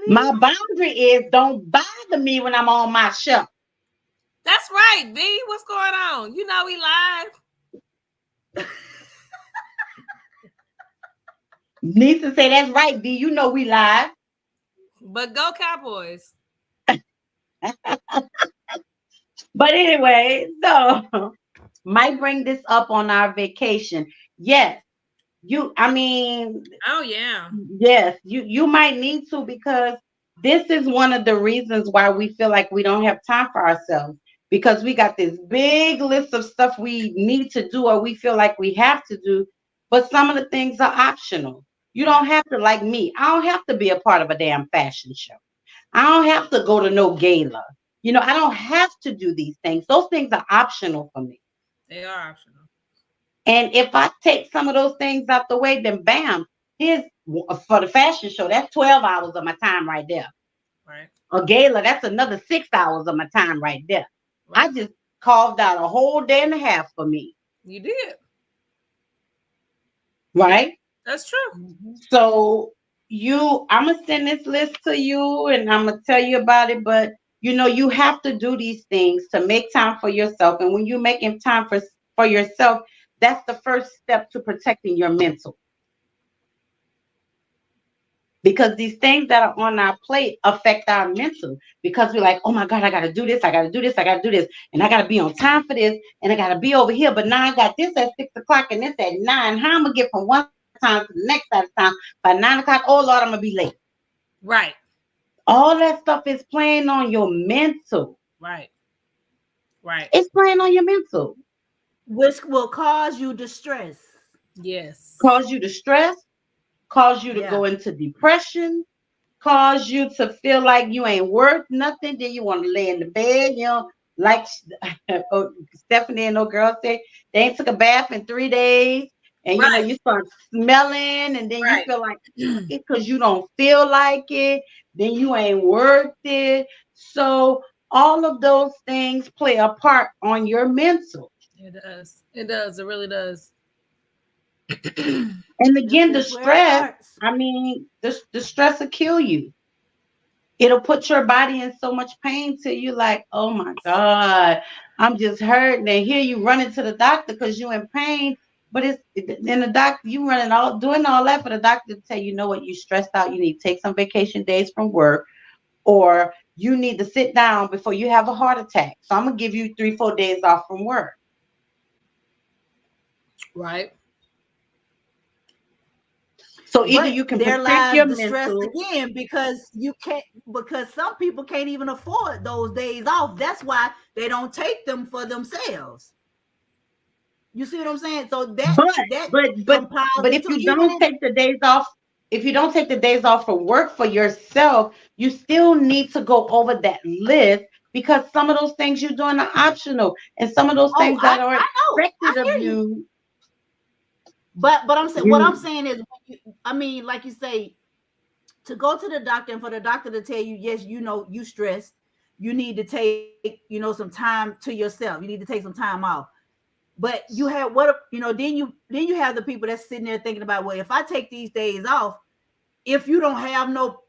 My Please. boundary is don't bother me when I'm on my show. That's right, B. What's going on? You know we live. Nisa say that's right, B. You know we live. But go Cowboys. But anyway, so might bring this up on our vacation. Yes, I mean, Oh yeah. yes, you might need to because this is one of the reasons why we feel like we don't have time for ourselves because we got this big list of stuff we need to do or we feel like we have to do, but some of the things are optional. You Yeah. don't have to like me. I don't have to be a part of a damn fashion show. I don't have to go to no gala. I don't have to do these things. Those things are optional for me. They are optional. And if I take some of those things out the way, then bam, here's for the fashion show. That's 12 hours of my time right there. Right. A gala, that's another 6 hours of my time right there. I Right. just carved out a whole day and a half for me. You did. Right? That's true. So I'm gonna send this list to you and I'm gonna tell you about it, but you have to do these things to make time for yourself. And when you're making time for yourself, that's the first step to protecting your mental. Because these things that are on our plate affect our mental because we're like, oh my God, I got to do this. I got to do this. I got to do this. And I got to be on time for this. And I got to be over here. But now I got this at 6 o'clock and this at 9. How am I going to get from one time town to the next side of town. By 9 o'clock, oh Lord, I'm gonna be late. Right. All that stuff is playing on your mental. Right. Right. It's playing on your mental. Which will cause you distress. Yes. Cause you to stress, cause you to go into depression, cause you to feel like you ain't worth nothing. Then you want to lay in the bed, you know, like Stephanie and no girl said, they ain't took a bath in 3 days. And you know, you start smelling, and then you feel like because you don't feel like it, then you ain't worth it. So all of those things play a part on your mental. It does. It does. It really does. And again, the stress, I mean, the stress will kill you. It'll put your body in so much pain till you like, oh my God, I'm just hurting. And here you running to the doctor because you're in pain. But it's in the doctor, you doing all that for the doctor to tell you, know what, you stressed out. You need to take some vacation days from work, or you need to sit down before you have a heart attack. So I'm gonna give you 3-4 days off from work. Right. So either you can protect your mental stress again because some people can't even afford those days off. That's why they don't take them for themselves. You see what I'm saying? So but if you don't take the days off, if you don't take the days off for work for yourself, you still need to go over that list, because some of those things you're doing are optional, and some of those things that are expected of you. But I'm saying, what I'm saying is, I mean, like you say, to go to the doctor and for the doctor to tell you, yes, you know, you stressed, you need to take, you know, some time to yourself. You need to take some time off. But you have then you have the people that's sitting there thinking about, well, if I take these days off, if you don't have no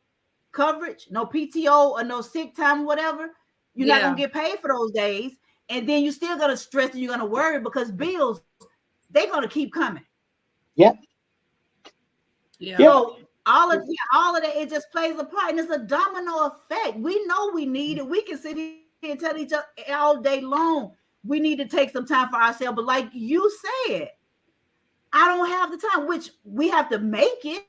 coverage, no PTO or no sick time, whatever, you're not gonna get paid for those days, and then you're still gonna stress and you're gonna worry because bills, they're gonna keep coming. Yep. Yeah. So all of that, it just plays a part, and it's a domino effect. We know we need it. We can sit here and tell each other all day long we need to take some time for ourselves. But like you said, I don't have the time, which we have to make it.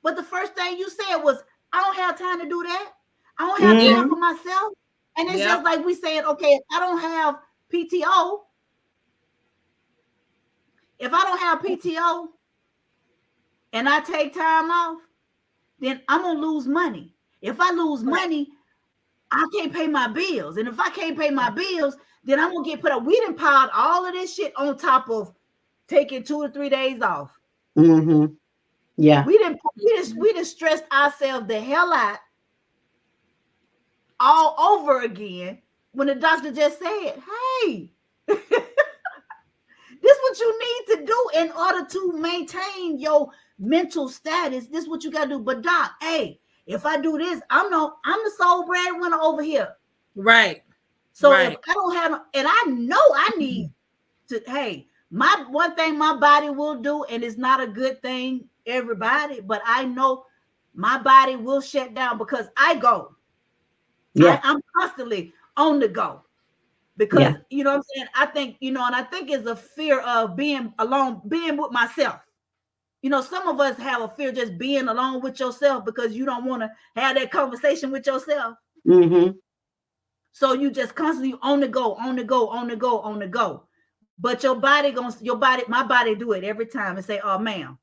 But the first thing you said was, I don't have time to do that. I don't have time for myself. And it's just like we saying, okay, if I don't have PTO, and I take time off, then I'm gonna lose money. If I lose money, I can't pay my bills. And if I can't pay my bills, then I'm gonna get put up. We done piled all of this shit on top of taking 2 or 3 days off. Mm-hmm. Yeah. We done stressed ourselves the hell out all over again when the doctor just said, hey, this is what you need to do in order to maintain your mental status. This is what you gotta do. But doc, hey, if I do this, I'm the sole breadwinner over here. Right. So if I don't have, and I know I need to, hey, my one thing my body will do, and it's not a good thing, everybody, but I know my body will shut down because I go. Yeah. I'm constantly on the go because you know what I'm saying? I think, and I think it's a fear of being alone, being with myself. You know, some of us have a fear just being alone with yourself because you don't want to have that conversation with yourself. Mm-hmm. So you just constantly on the go, on the go, on the go, on the go. But my body do it every time and say, oh, ma'am,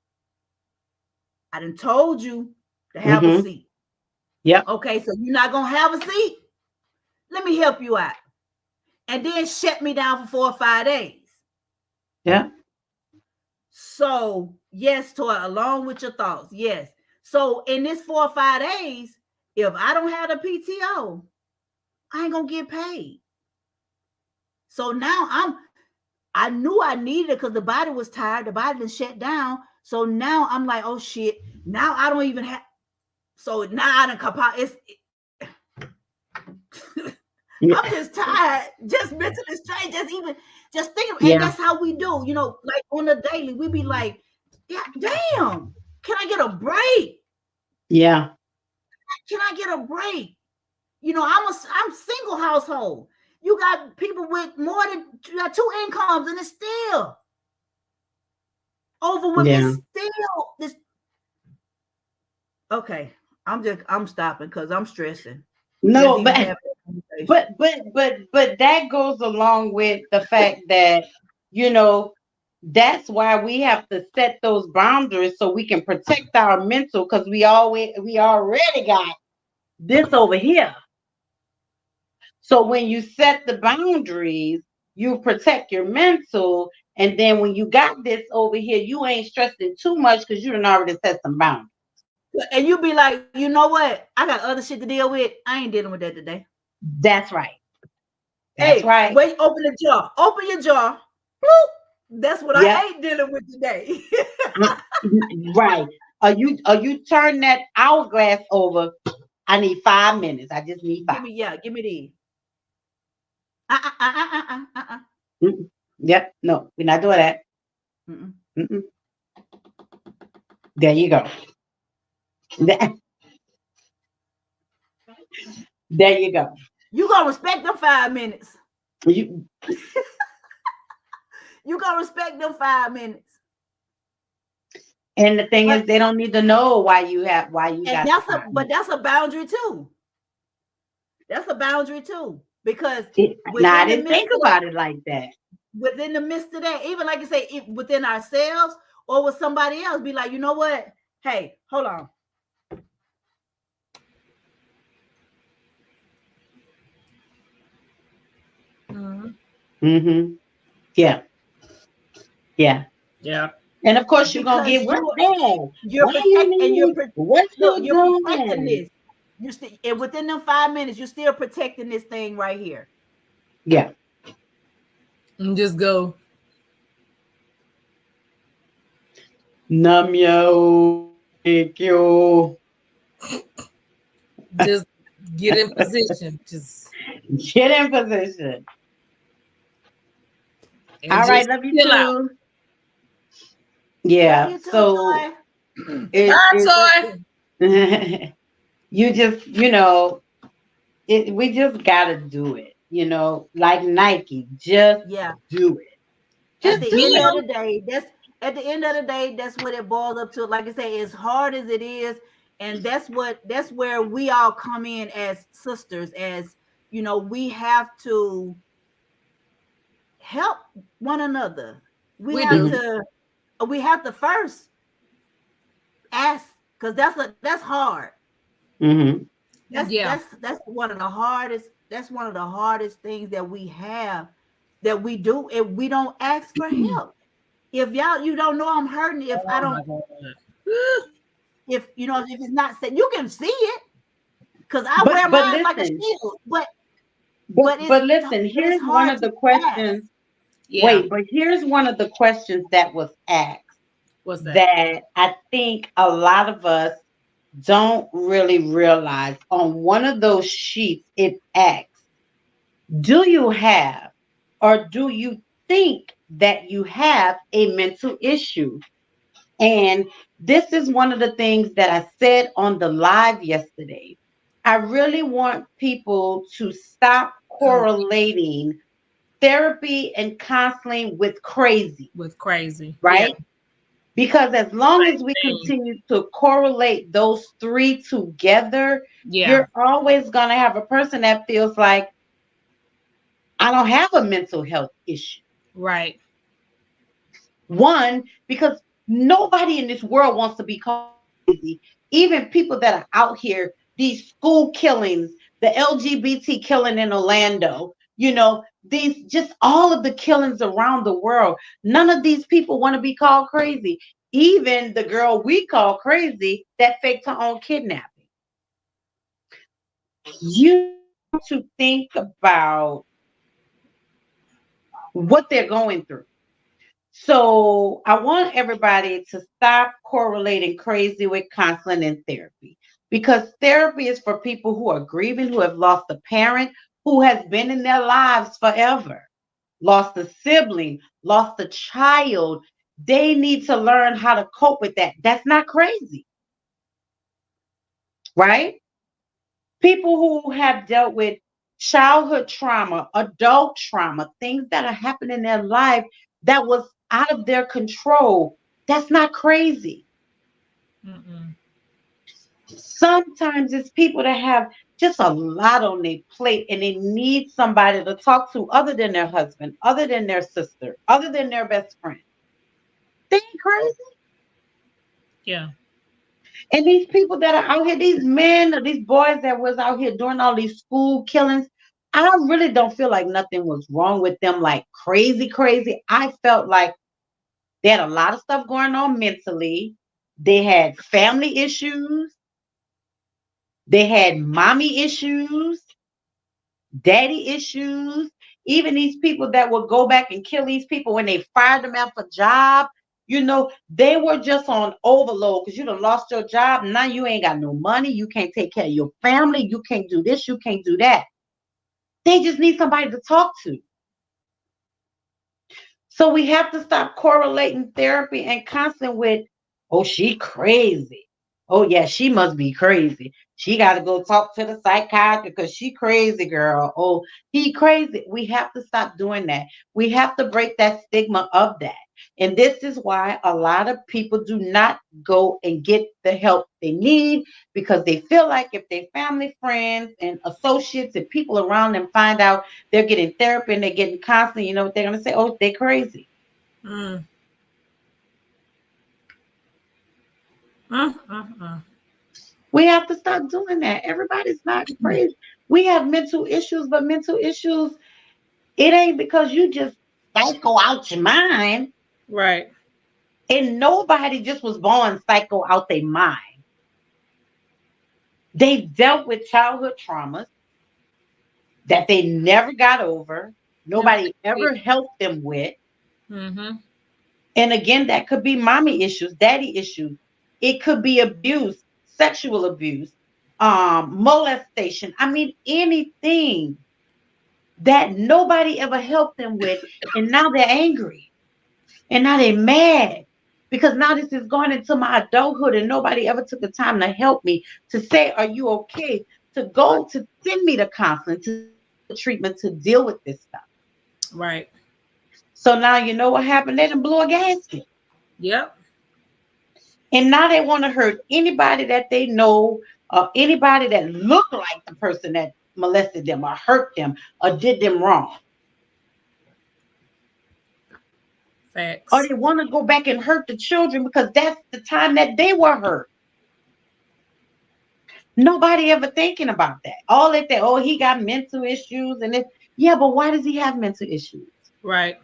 I done told you to have a seat. Yeah. Okay, so you're not going to have a seat? Let me help you out. And then shut me down for 4 or 5 days. Yeah. So, yes, Toy, along with your thoughts, yes. So, in this 4 or 5 days, if I don't have the PTO, I ain't going to get paid. So now I knew I needed it because the body was tired. The body done shut down. So now I'm like, oh, shit. Now I don't even have. So now I done come out. I'm just tired, just mentally strained, just thinking, and that's how we do, like on the daily, we be like, yeah, damn, can I get a break? Yeah. Can I get a break? I'm single household. You got people with you got 2 incomes, and it's still over with me Okay, I'm stopping because I'm stressing. Just No, even having that conversation. but that goes along with the fact that, you know, that's why we have to set those boundaries so we can protect our mental, because we already got this over here. So when you set the boundaries, you protect your mental, and then when you got this over here, you ain't stressing too much because you done already set some boundaries. And you be like, you know what? I got other shit to deal with. I ain't dealing with that today. That's right. That's Hey, right. wait, open the jar. Open your jar. Bloop. That's what I Yep. ain't dealing with today. Right. Are you turn that hourglass over? I need 5 minutes. I just need five. Give me these. Uh. Mm-mm. Yep. No, we're not doing that. Mm-mm. Mm-mm. There you go. There you go. You gonna respect them 5 minutes. You, You gonna respect them 5 minutes. and the thing But is, they don't need to know why you and got the that's a five but minutes. that's a boundary too. That's a boundary too. Because Now I within the didn't midst think of that, about it like that. within the midst of that, even like you say, within ourselves or with somebody else, be like, you know what? Hey, hold on. Mm-hmm. Yeah. Yeah. Yeah. And of course, you're gonna Because get what's that? you're Why you protect and need? What you you're protecting doing? this. You still, and within them 5 minutes, you're still protecting this thing right here. Yeah. And just go. Namyo Kyo. Just get in position. Just Get in position. and All right, just love you chill out. too. Love Yeah. you too, So Joy. Bye, it Toy. you just, we just gotta do it. Like Nike, just Yeah. do it. At Just the do end it. of the day, that's what it boils up to. Like I say, as hard as it is, and that's where we all come in as sisters, as we have to help one another. We We have do. Mhm, to we have to first ask, because that's hard. mhm, Yeah. That's one of the hardest. That's one of the hardest things that we have, that we do if we don't ask for help. If you don't know I'm hurting, if I Oh don't, my God. if if it's not said, you can see it, because I but wear but mine like a listen, shield. But but but it's but listen. but it's Here's one hard of to the ask. questions. Yeah. Wait, but here's one of the questions that was asked What's that? that I think a lot of us don't really realize. On one of those sheets, it asks, do you have, or do you think that you have a mental issue? And this is one of the things that I said on the live yesterday. I really want people to stop Oh, correlating therapy and counseling with crazy, with crazy. Yeah. right? Because as long as Same we thing. continue to correlate those three together, Yeah. you're always going to have a person that feels like, I don't have a mental health issue. Right. One, because nobody in this world wants to be called crazy. Even people that are out here, these school killings, the LGBT killing in Orlando, these just all of the killings around the world. None of these people want to be called crazy. Even the girl we call crazy that faked her own kidnapping. You have to think about what they're going through. So I want everybody to stop correlating crazy with counseling and therapy, because therapy is for people who are grieving, who have lost a parent who has been in their lives forever, lost a sibling, lost a child. They need to learn how to cope with that. That's not crazy, right? People who have dealt with childhood trauma, adult trauma, things that are happening in their life that was out of their control. That's not crazy. Mm-mm. Sometimes it's people that have just a lot on their plate and they need somebody to talk to other than their husband, other than their sister, other than their best friend. They ain't crazy. Yeah. And these people that are out here, these men or these boys that was out here doing all these school killings, I really don't feel like nothing was wrong with them, like crazy, crazy. I felt like they had a lot of stuff going on mentally. They had family issues. They had mommy issues, daddy issues. Even these people that would go back and kill these people when they fired them out for job, they were just on overload because you done lost your job. Now you ain't got no money. You can't take care of your family. You can't do this. You can't do that. They just need somebody to talk to. So we have to stop correlating therapy and counseling with, oh, she crazy. Oh, yeah, she must be crazy. She got to go talk to the psychiatrist because she crazy, girl. Oh, he crazy. We have to stop doing that. We have to break that stigma of that. And this is why a lot of people do not go and get the help they need because they feel like if their family, friends, and associates and people around them find out they're getting therapy and they're getting counseling, you know what they're going to say? Oh, they're crazy. Mm. We have to stop doing that. Everybody's not crazy. We have mental issues, but mental issues, it ain't because you just psycho out your mind. Right. And nobody just was born psycho out their mind. They dealt with childhood traumas that they never got over. Nobody ever helped them with. Mm-hmm. And again, that could be mommy issues, daddy issues. It could be abuse, sexual abuse, molestation. I mean, anything that nobody ever helped them with. And now they're angry. And now they're mad. Because now this is going into my adulthood and nobody ever took the time to help me to say, are you okay? To go to send me to counseling, to send me to treatment to deal with this stuff. Right. So now you know what happened? They done blew a gasket. Yep. And now they want to hurt anybody that they know or anybody that looked like the person that molested them or hurt them or did them wrong. Facts. Or they want to go back and hurt the children because that's the time that they were hurt. Nobody ever thinking about that. All they think, oh, he got mental issues and it. Yeah, but why does he have mental issues? Right.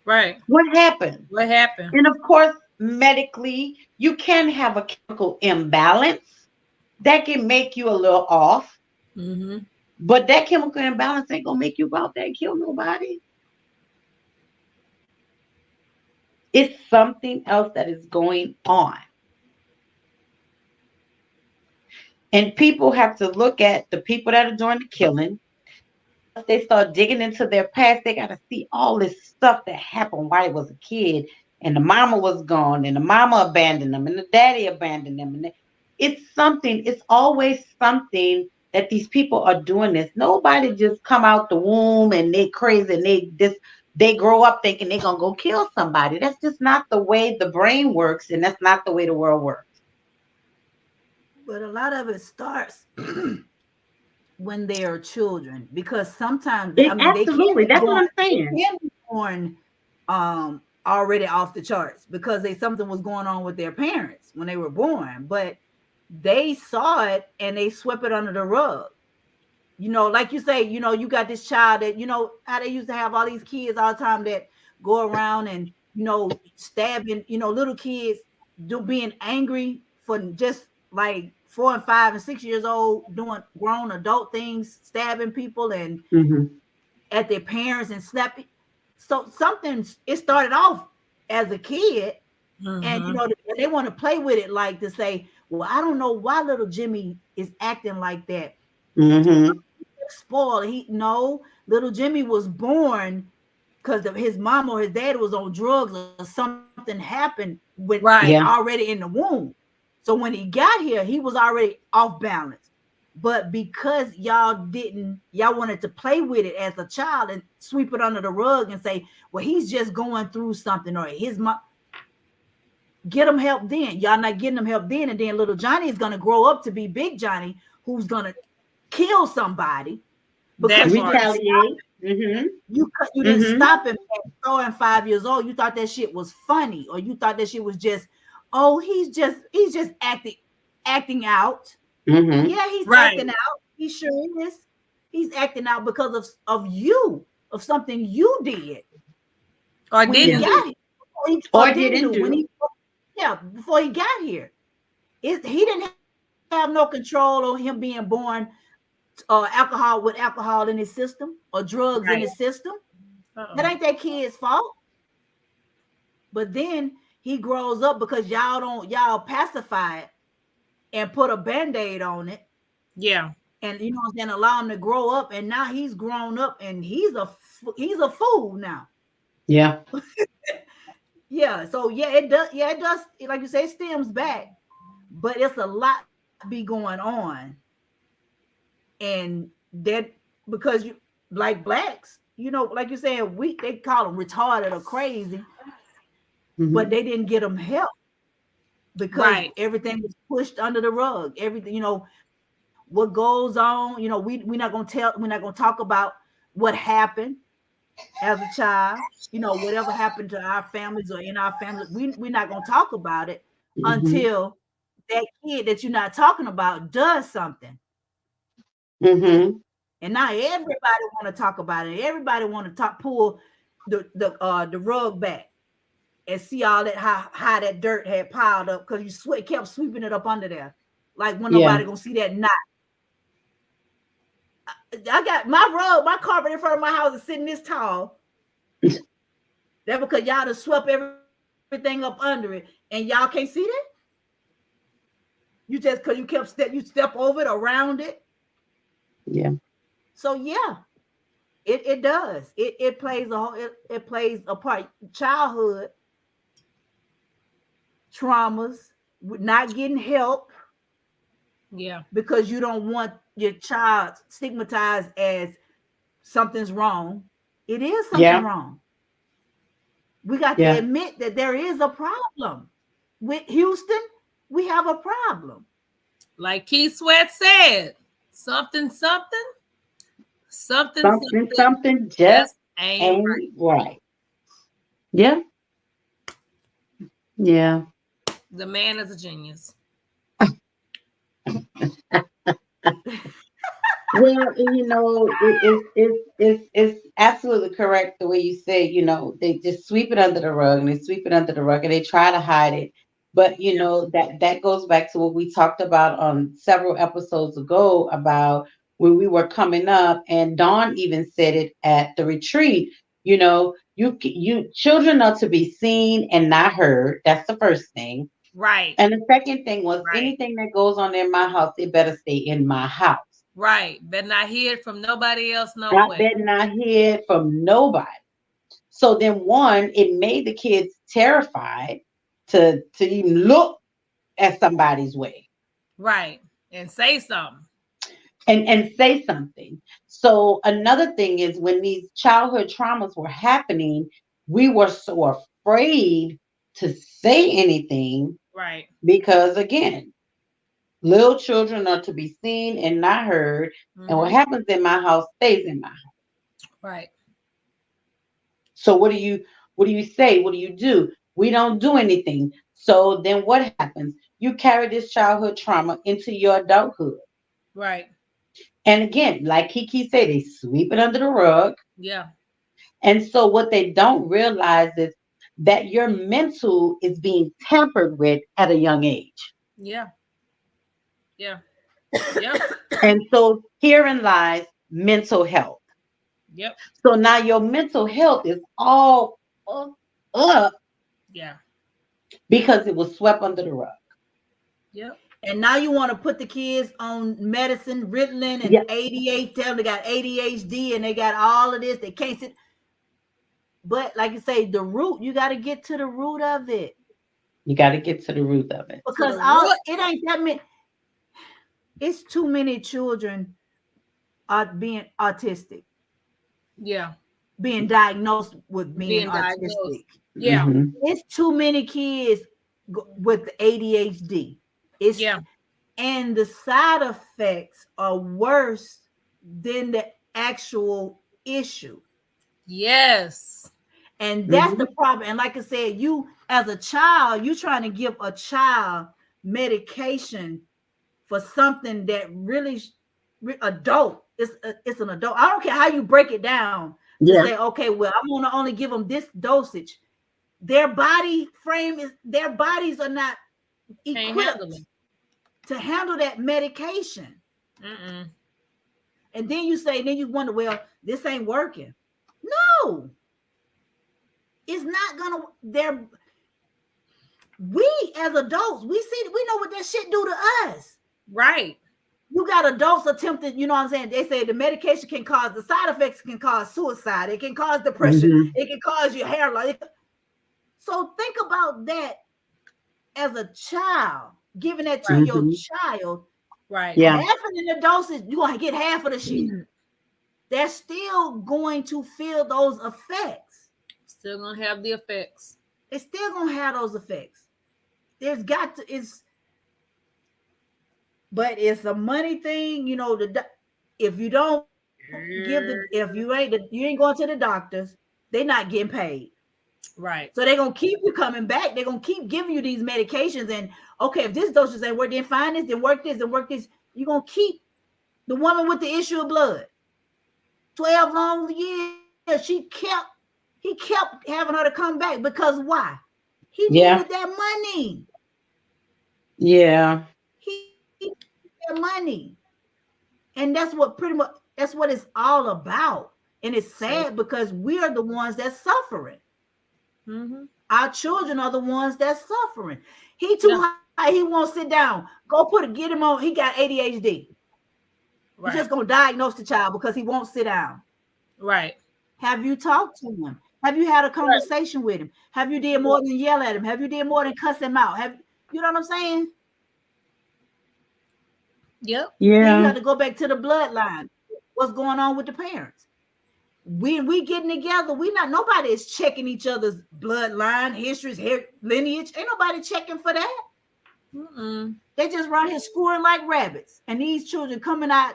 Right. What happened? What happened? And of course, medically, you can have a chemical imbalance that can make you a little off. Mm-hmm. But that chemical imbalance ain't gonna make you go out there and kill nobody. It's something else that is going on. And people have to look at the people that are doing the killing. Once they start digging into their past, they got to see all this stuff that happened while he was a kid. And the mama was gone, and the mama abandoned them, and the daddy abandoned them. And it's always something that these people are doing this. Nobody just come out the womb and they crazy and they grow up thinking they're going to go kill somebody. That's just not the way the brain works, and that's not the way the world works. But a lot of it starts when they are children, because sometimes Absolutely, that's what I'm saying. They can be born already off the charts because something was going on with their parents when they were born, but they saw it and they swept it under the rug. Like you say, you got this child that, how they used to have all these kids all the time that go around and, stabbing, little kids being angry for just like 4 and 5 and 6 years old, doing grown adult things, stabbing people and at their parents and snapping. So it started off as a kid, and they want to play with it, like to say, well, I don't know why little Jimmy is acting like that. Spoiled. Little Jimmy was born because his mom or his dad was on drugs or something happened with already in the womb. So when he got here, he was already off balance. But because y'all wanted to play with it as a child and sweep it under the rug and say, well, he's just going through something, or his mom. Get them help then. Y'all not getting them help then, and then little Johnny is gonna grow up to be big Johnny, who's gonna kill somebody because you didn't Retaliate. Mm-hmm. you didn't Mm-hmm. stop him at 4 and 5 years old. You thought that shit was funny, or you thought that shit was just, oh, he's just acting out. Mm-hmm. Yeah, he's Right. acting out. He sure is. He's acting out because of you, of something you did Or when he didn't got do. here, Or didn't when do. he, yeah, before he got here. He didn't have no control on him being born with alcohol in his system or drugs in Right. his system. That Uh-oh. ain't that kid's fault. But then he grows up because y'all pacify it and put a band-aid on it, Yeah. and you know what I'm saying, allow him to grow up, and now he's grown up and he's a fool now. Yeah. Yeah, so it does, like you say, it stems back, but it's a lot be going on. And that, because you, like blacks, like you said, they call them retarded or crazy, but Mm-hmm. they didn't get them help because Right. everything was pushed under the rug. Everything, what goes on, we're not gonna talk about what happened as a child, whatever happened to our families or in our family. We're not gonna talk about it Mm-hmm. until that kid that you're not talking about does something. Mm-hmm. And now everybody want to talk about it. Everybody want to pull the rug back and see all that, how that dirt had piled up, because you kept sweeping it up under there, like when Yeah. nobody gonna see that knot. I got my carpet in front of my house is sitting this tall. That because y'all just swept everything up under it, and y'all can't see that. You just, because you step over it, around it. Yeah. So yeah, it does. It plays a whole, it plays a part. Childhood traumas, not getting help Yeah. because you don't want your child stigmatized as something's wrong. It is something Yeah. wrong. We got to Yeah. admit that there is a problem with Houston. We have a problem. Like Keith Sweat said, something, something, something, Something, something something just just ain't right. ain't right. Yeah. Yeah. The man is a genius. Well, and it's absolutely correct the way you say, they just sweep it under the rug and they sweep it under the rug and they try to hide it. But Yeah. that goes back to what we talked about on several episodes ago about when we were coming up, and Dawn even said it at the retreat. You children are to be seen and not heard. That's the first thing. Right. And the second thing was Right. anything that goes on in my house, it better stay in my house. Right. Better not hear it from nobody else, no I way. bet not hear it from nobody. So then one, it made the kids terrified to even look at somebody's way Right. And say something. and say something. So another thing is when these childhood traumas were happening, we were so afraid to say anything Right. because again, little children are to be seen and not heard. And what Mm-hmm. happens in my house stays in my house. Right. So what do you say? What do you do? We don't do anything. So then what happens? You carry this childhood trauma into your adulthood. Right. And again, like Kiki said, they sweep it under the rug. Yeah. And so what they don't realize is that your mental is being tampered with at a young age. Yeah. Yeah. Yep. And so herein lies mental health. Yep. So now your mental health is all up Yeah. because it was swept under the rug. Yep. And now you want to put the kids on medicine, Ritalin and Yeah, ADHD. Tell them they got ADHD and they got all of this. They can't sit. But like you say, the root, you got to get to the root of it. you got to get to the root of it. To Because the root. it ain't that many. It's too many children are being autistic, Yeah. being diagnosed with being Being diagnosed. autistic. Yeah. Hmm. It's too many kids with the ADHD. It's and the side effects are worse than the actual issue. Yes. And that's the problem. And like I said, you as a child, you trying to give a child medication for something that really adult. It's an adult. I don't care how you break it down to say, okay, well, I'm gonna only give them this dosage. Their bodies are not equipped to handle that medication. And then you wonder, well, this ain't working. No, it's not gonna. We as adults, we know what that shit do to us. Right. You got adults attempting, you know what I'm saying? They say the medication can cause, the side effects can cause suicide. It can cause depression. It can cause your hair loss. So think about that as a child, giving that to your child. Right. Yeah. Half of the doses, you're going to get half of the shit. They're still going to feel those effects. Still going to have the effects. They're still going to have those effects. There's got to, but it's a money thing, you know. If you don't if you ain't going to the doctors, they're not getting paid. Right. So they're gonna keep you coming back. They're gonna keep giving you these medications. And okay, if this dosage ain't work, then find this, then work this, then work this. You're gonna keep the woman with the issue of blood. 12 long years, he kept having her to come back because why? He needed that money. Yeah. He needed that money. And that's what it's all about. And it's sad because we are the ones that's suffering. Our children are the ones that's suffering. He too high, he won't sit down. Get him on. He got ADHD. Right. He's just gonna diagnose the child because he won't sit down. Right. Have you talked to him? Have you had a conversation with him? Have you did more than yell at him? Have you did more than cuss him out? You know what I'm saying? Yep. Yeah. Then you have to go back to the bloodline. What's going on with the parents? We getting together, nobody is checking each other's bloodline, histories, lineage. Ain't nobody checking for that. They just run here screwing like rabbits. And these children coming out,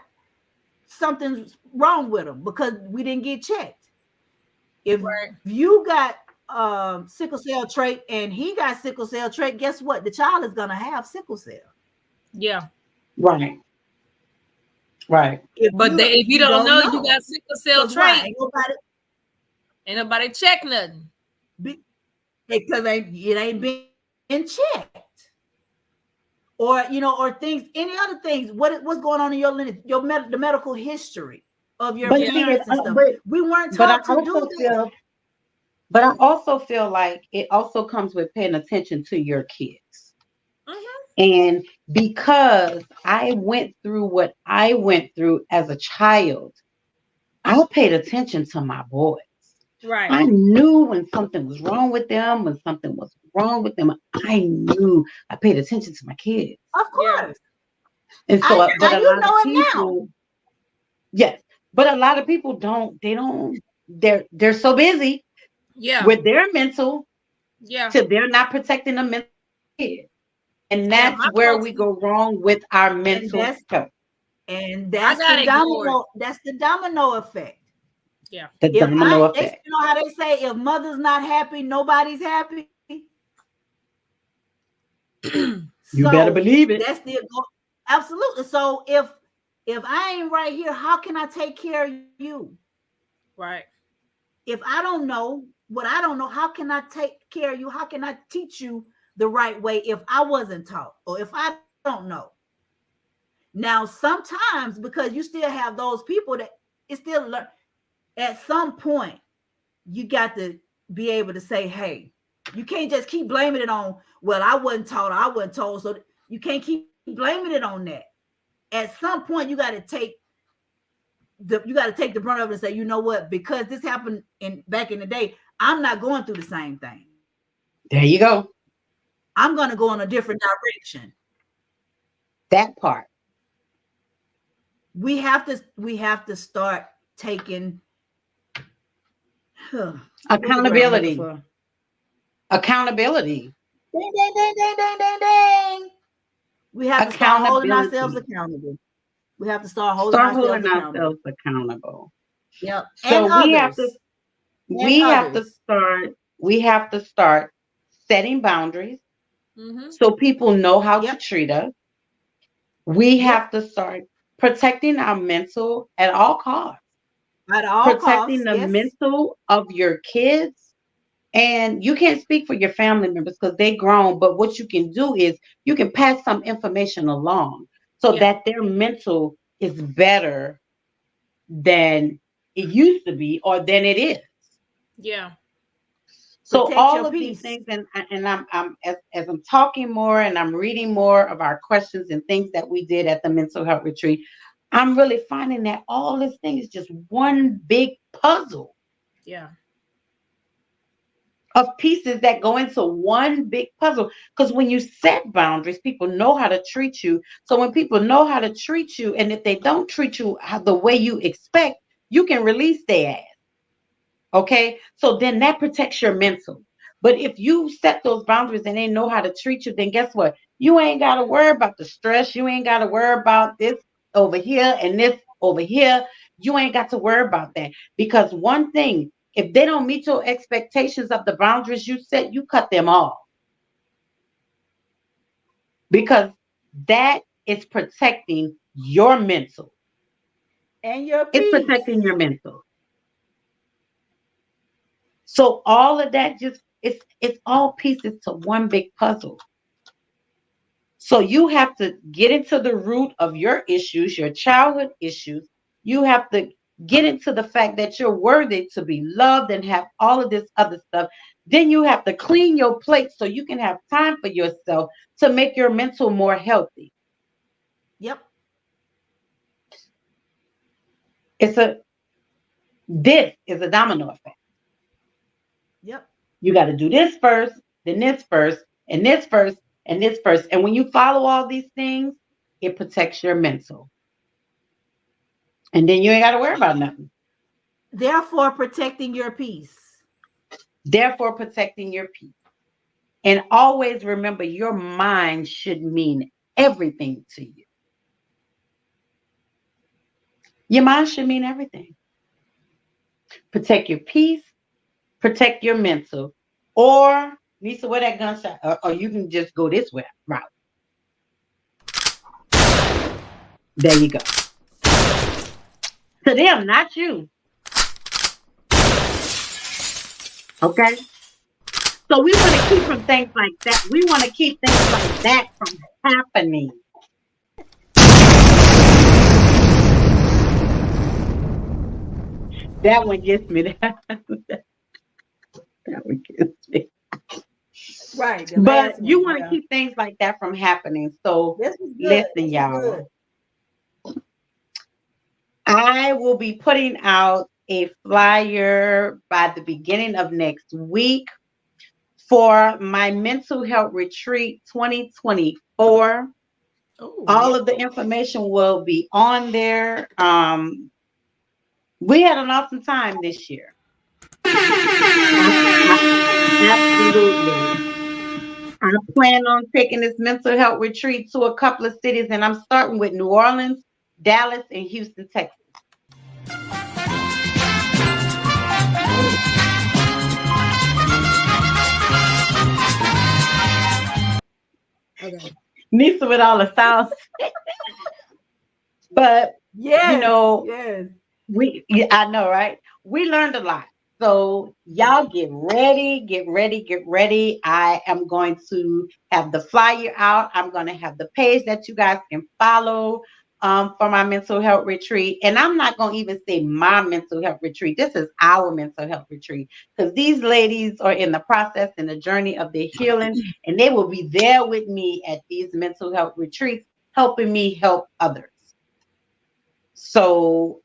something's wrong with them because we didn't get checked. If you got sickle cell trait and he got sickle cell trait, guess what? The child is going to have sickle cell. Yeah. Right. Right. If you don't know you got sickle cell trait, ain't nobody check nothing. Because it ain't been checked. Or things, any other things. What's going on in your lineage, the medical history of your parents and stuff. We weren't taught to do that. But I also feel like it also comes with paying attention to your kids. And because I went through what I went through as a child, I paid attention to my boys. Right. I knew when something was wrong with them, when something was wrong with them. I knew. I paid attention to my kids. Of course. And so, but a lot of people, yes, but a lot of people don't. They're so busy. With their mental. So they're not protecting the mental kids. And that's where we go wrong with our mental health. And that's the domino effect. Yeah. The domino effect. You know how they say, if mother's not happy, nobody's happy. You better believe it. That's absolutely. So if I ain't right here, how can I take care of you? Right. If I don't know what I don't know, how can I take care of you? How can I teach you the right way if I wasn't taught or if I don't know? Now, sometimes because you still have those people that it's still learn. At some point, you got to be able to say, hey, you can't just keep blaming it on, well, I wasn't taught, I wasn't told. So you can't keep blaming it on that. At some point, you got to take the brunt of it and say, you know what, because this happened back in the day, I'm not going through the same thing. There you go. I'm going to go in a different direction. That part. We have to start taking accountability. Accountability. Ding, ding, ding, ding, ding, ding, ding. We have to start holding ourselves accountable. We have to start holding ourselves accountable. Yep. So and others. we have to start setting boundaries so people know how to treat us. We have to start protecting our mental at all costs. At all Protecting costs, the mental of your kids. And you can't speak for your family members because they're grown, but what you can do is you can pass some information along so that their mental is better than it used to be or than it is. Yeah. So all of these things, and I'm as I'm talking more and I'm reading more of our questions and things that we did at the mental health retreat, I'm really finding that all this thing is just one big puzzle. Yeah. Of pieces that go into one big puzzle. Because when you set boundaries, people know how to treat you. So when people know how to treat you, and if they don't treat you the way you expect, you can release their ass. Okay, so then that protects your mental. But if you set those boundaries and they know how to treat you, then guess what? You ain't got to worry about the stress. You ain't got to worry about this over here and this over here. You ain't got to worry about that. Because one thing, if they don't meet your expectations of the boundaries you set, you cut them off. Because that is protecting your mental. And your peace. It's protecting your mental. So all of that it's all pieces to one big puzzle. So you have to get into the root of your issues, your childhood issues. You have to get into the fact that you're worthy to be loved and have all of this other stuff. Then you have to clean your plate so you can have time for yourself to make your mental more healthy. Yep. This is a domino effect. Yep. You got to do this first, then this first, and this first, and this first. And when you follow all these things, it protects your mental. And then you ain't got to worry about nothing. Therefore, protecting your peace. Therefore, protecting your peace. And always remember, your mind should mean everything to you. Your mind should mean everything. Protect your peace, protect your mental. Or, Lisa, where that gunshot? Or you can just go this way route. There you go. To them, not you. Okay? So we want to keep from things like that. We want to keep things like that from happening. That one gets me. That one gets me. Right. But you want to keep things like that from happening. So listen, y'all. I will be putting out a flyer by the beginning of next week for my mental health retreat 2024. All of the information will be on there. We had an awesome time this year. Absolutely. I plan on taking this mental health retreat to a couple of cities, and I'm starting with New Orleans, Dallas, and Houston, Texas. Okay. Nisa with all the sounds. But I know, right? We learned a lot. So y'all get ready. I am going to have the flyer out. I'm going to have the page that you guys can follow for my mental health retreat. And I'm not going to even say my mental health retreat. This is our mental health retreat because these ladies are in the process and the journey of their healing, and they will be there with me at these mental health retreats, helping me help others. So,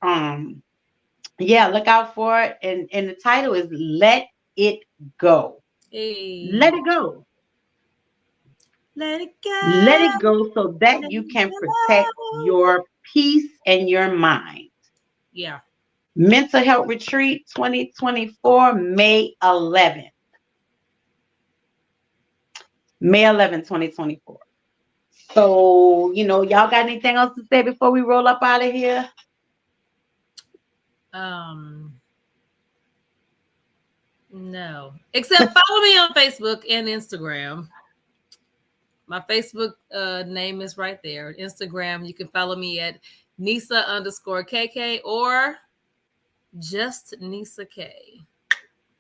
yeah, look out for it. And the title is Let It Go. Hey. Let it go. Let it go. Let it go so that you can protect your peace and your mind. Yeah. Mental Health Retreat 2024, May 11th. May 11, 2024. So, y'all got anything else to say before we roll up out of here? No. Except follow me on Facebook and Instagram. My Facebook name is right there. Instagram, you can follow me at Nisa_KK or just Nisa K.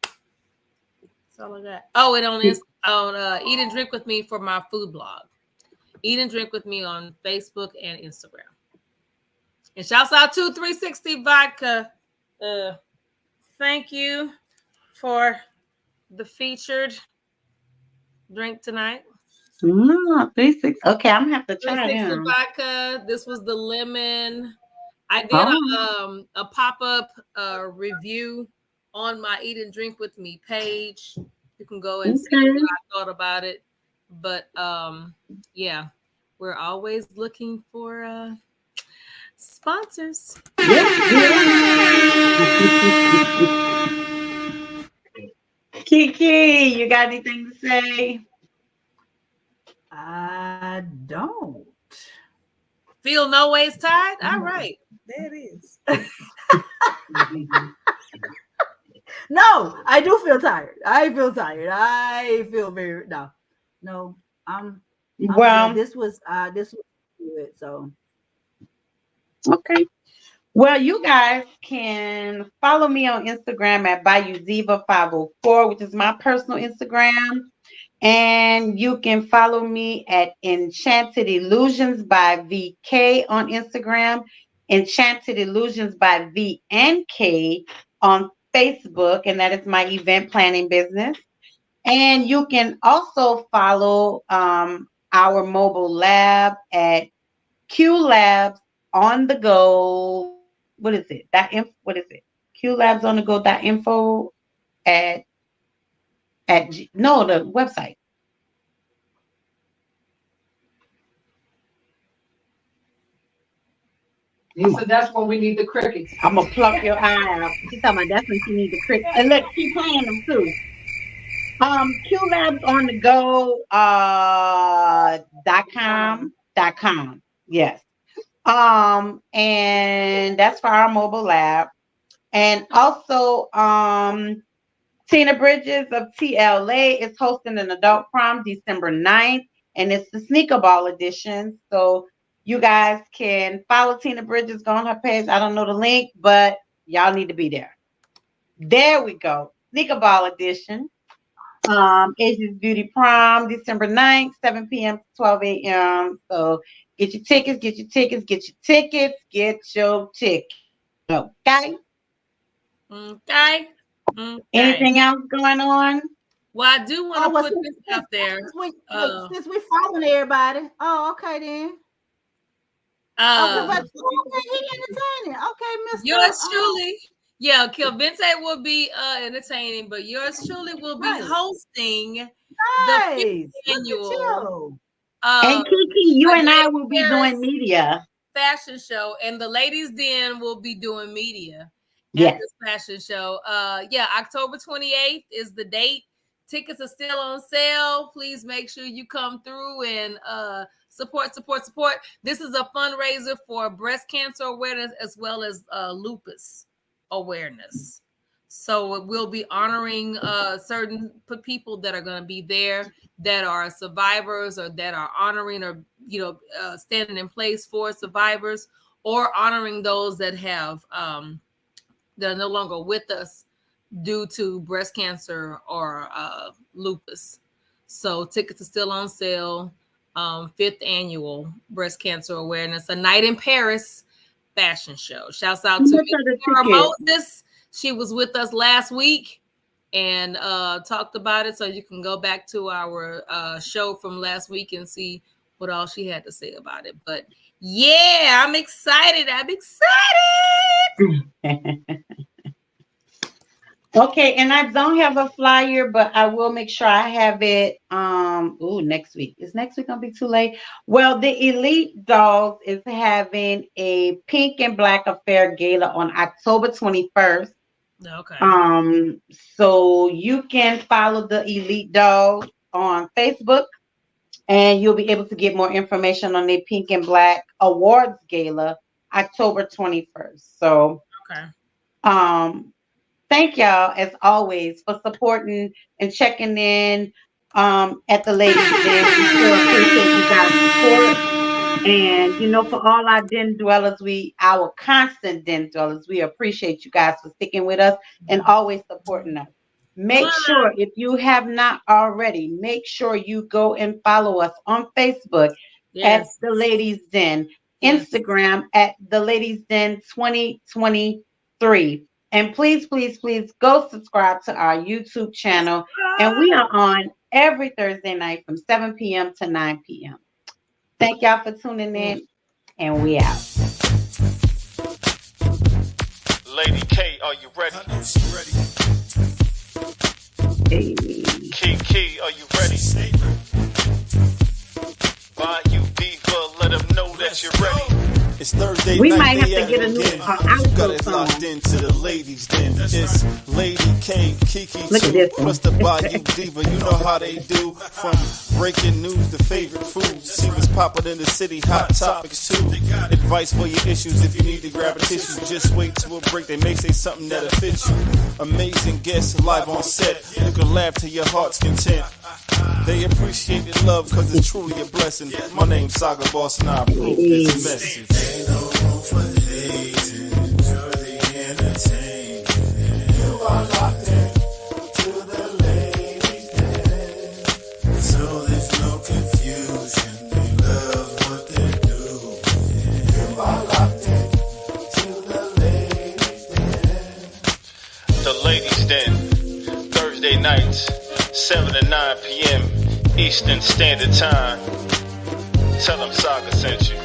That's all I got. Oh, and on Eat and Drink with Me for my food blog. Eat and Drink with Me on Facebook and Instagram. And shouts out to 360 Vodka. Thank you for the featured drink tonight. 360. Okay, I'm gonna have to try 360 Vodka. This was the lemon. I did a pop-up review on my Eat and Drink with Me page. You can go and see what I thought about it. But yeah, we're always looking for sponsors. Kiki, you got anything to say? I don't. Feel no ways tied? All right. There it is. No, I do feel tired. I feel very no. I'm well good. This was good. So okay. Well, you guys can follow me on Instagram at BayouZiva504, which is my personal Instagram. And you can follow me at Enchanted Illusions by VK on Instagram, Enchanted Illusions by VNK on Facebook, and that is my event planning business. And you can also follow our mobile lab at Q Labs on the go. What is it? What is it? Q Labs on the go.info the website. So that's when we need the crickets. I'm gonna pluck your eye out. She's talking about that's when she needs the crickets. And look, she's playing them too. Q Labs on the go .com. Yes. And that's for our mobile lab. And also Tina Bridges of TLA is hosting an adult prom December 9th, and it's the sneaker ball edition. So you guys can follow Tina Bridges, go on her page. I don't know the link, but y'all need to be there. There we go. Sneaker ball edition. Asia's Beauty Prom, December 9th, 7 p.m. to 12 a.m. So get your tickets. Okay? Okay. Anything else going on? Well, I do want to put this out there. Since we're following everybody. Oh, okay then. Okay, he entertaining. Okay, Mr. Yours truly. Yeah, Kilvente will be entertaining, but yours truly will be hosting the annual. And Kiki, you and I will be doing media. Fashion show, and the Ladies Den will be doing media at this fashion show. October 28th is the date. Tickets are still on sale. Please make sure you come through and support. This is a fundraiser for breast cancer awareness as well as lupus awareness. So we'll be honoring certain people that are going to be there that are survivors or that are honoring or standing in place for survivors, or honoring those that have that are no longer with us due to breast cancer or lupus. So tickets are still on sale. 5th annual breast cancer awareness, a night in Paris fashion show. Shouts out to Sarah Moses. She was with us last week and talked about it. So you can go back to our show from last week and see what all she had to say about it. But yeah, I'm excited. Okay, and I don't have a flyer, but I will make sure I have it next week. Is next week gonna be too late? Well, the Elite Dolls is having a Pink and Black Affair Gala on October 21st. Okay. So you can follow the Elite Dolls on Facebook And you'll be able to get more information on the Pink and Black Awards Gala, October 21st. So, thank y'all as always for supporting and checking in at the Ladies Den. We sure appreciate you guys' support. And for all our den dwellers, our constant den dwellers, we appreciate you guys for sticking with us and always supporting us. Make sure, if you have not already, make sure you go and follow us on Facebook at The Ladies Den, Instagram at The Ladies Den 2023. And please, please, please go subscribe to our YouTube channel. And we are on every Thursday night from 7 p.m. to 9 p.m. Thank y'all for tuning in, and we out. Lady K, are you ready? I know she's ready. Hey. Key, are you ready? Bayou Diva, let them know that you're ready. It's Thursday we night. Might have to get a new outro got it locked into the Ladies Den. It's Lady K, Kiki too, plus the Bayou Diva. You know how they do. From breaking news to favorite foods. She was popping in the city, hot topics too. Advice for your issues if you need to grab a tissue. Just wait till a break. They may say something that'll fit you. Amazing guests live on set. You can laugh to your heart's content. They appreciate the love because it's truly a blessing. My name's Saga Boss and I approve this message. Ain't no room for hating. Enjoy the entertainment. You are locked in to the Ladies Den. So there's no confusion. They love what they do. You are locked in to the Ladies Den. The Ladies Den. Thursday nights, 7 to 9 p.m. Eastern Standard Time. Tell them Saga sent you.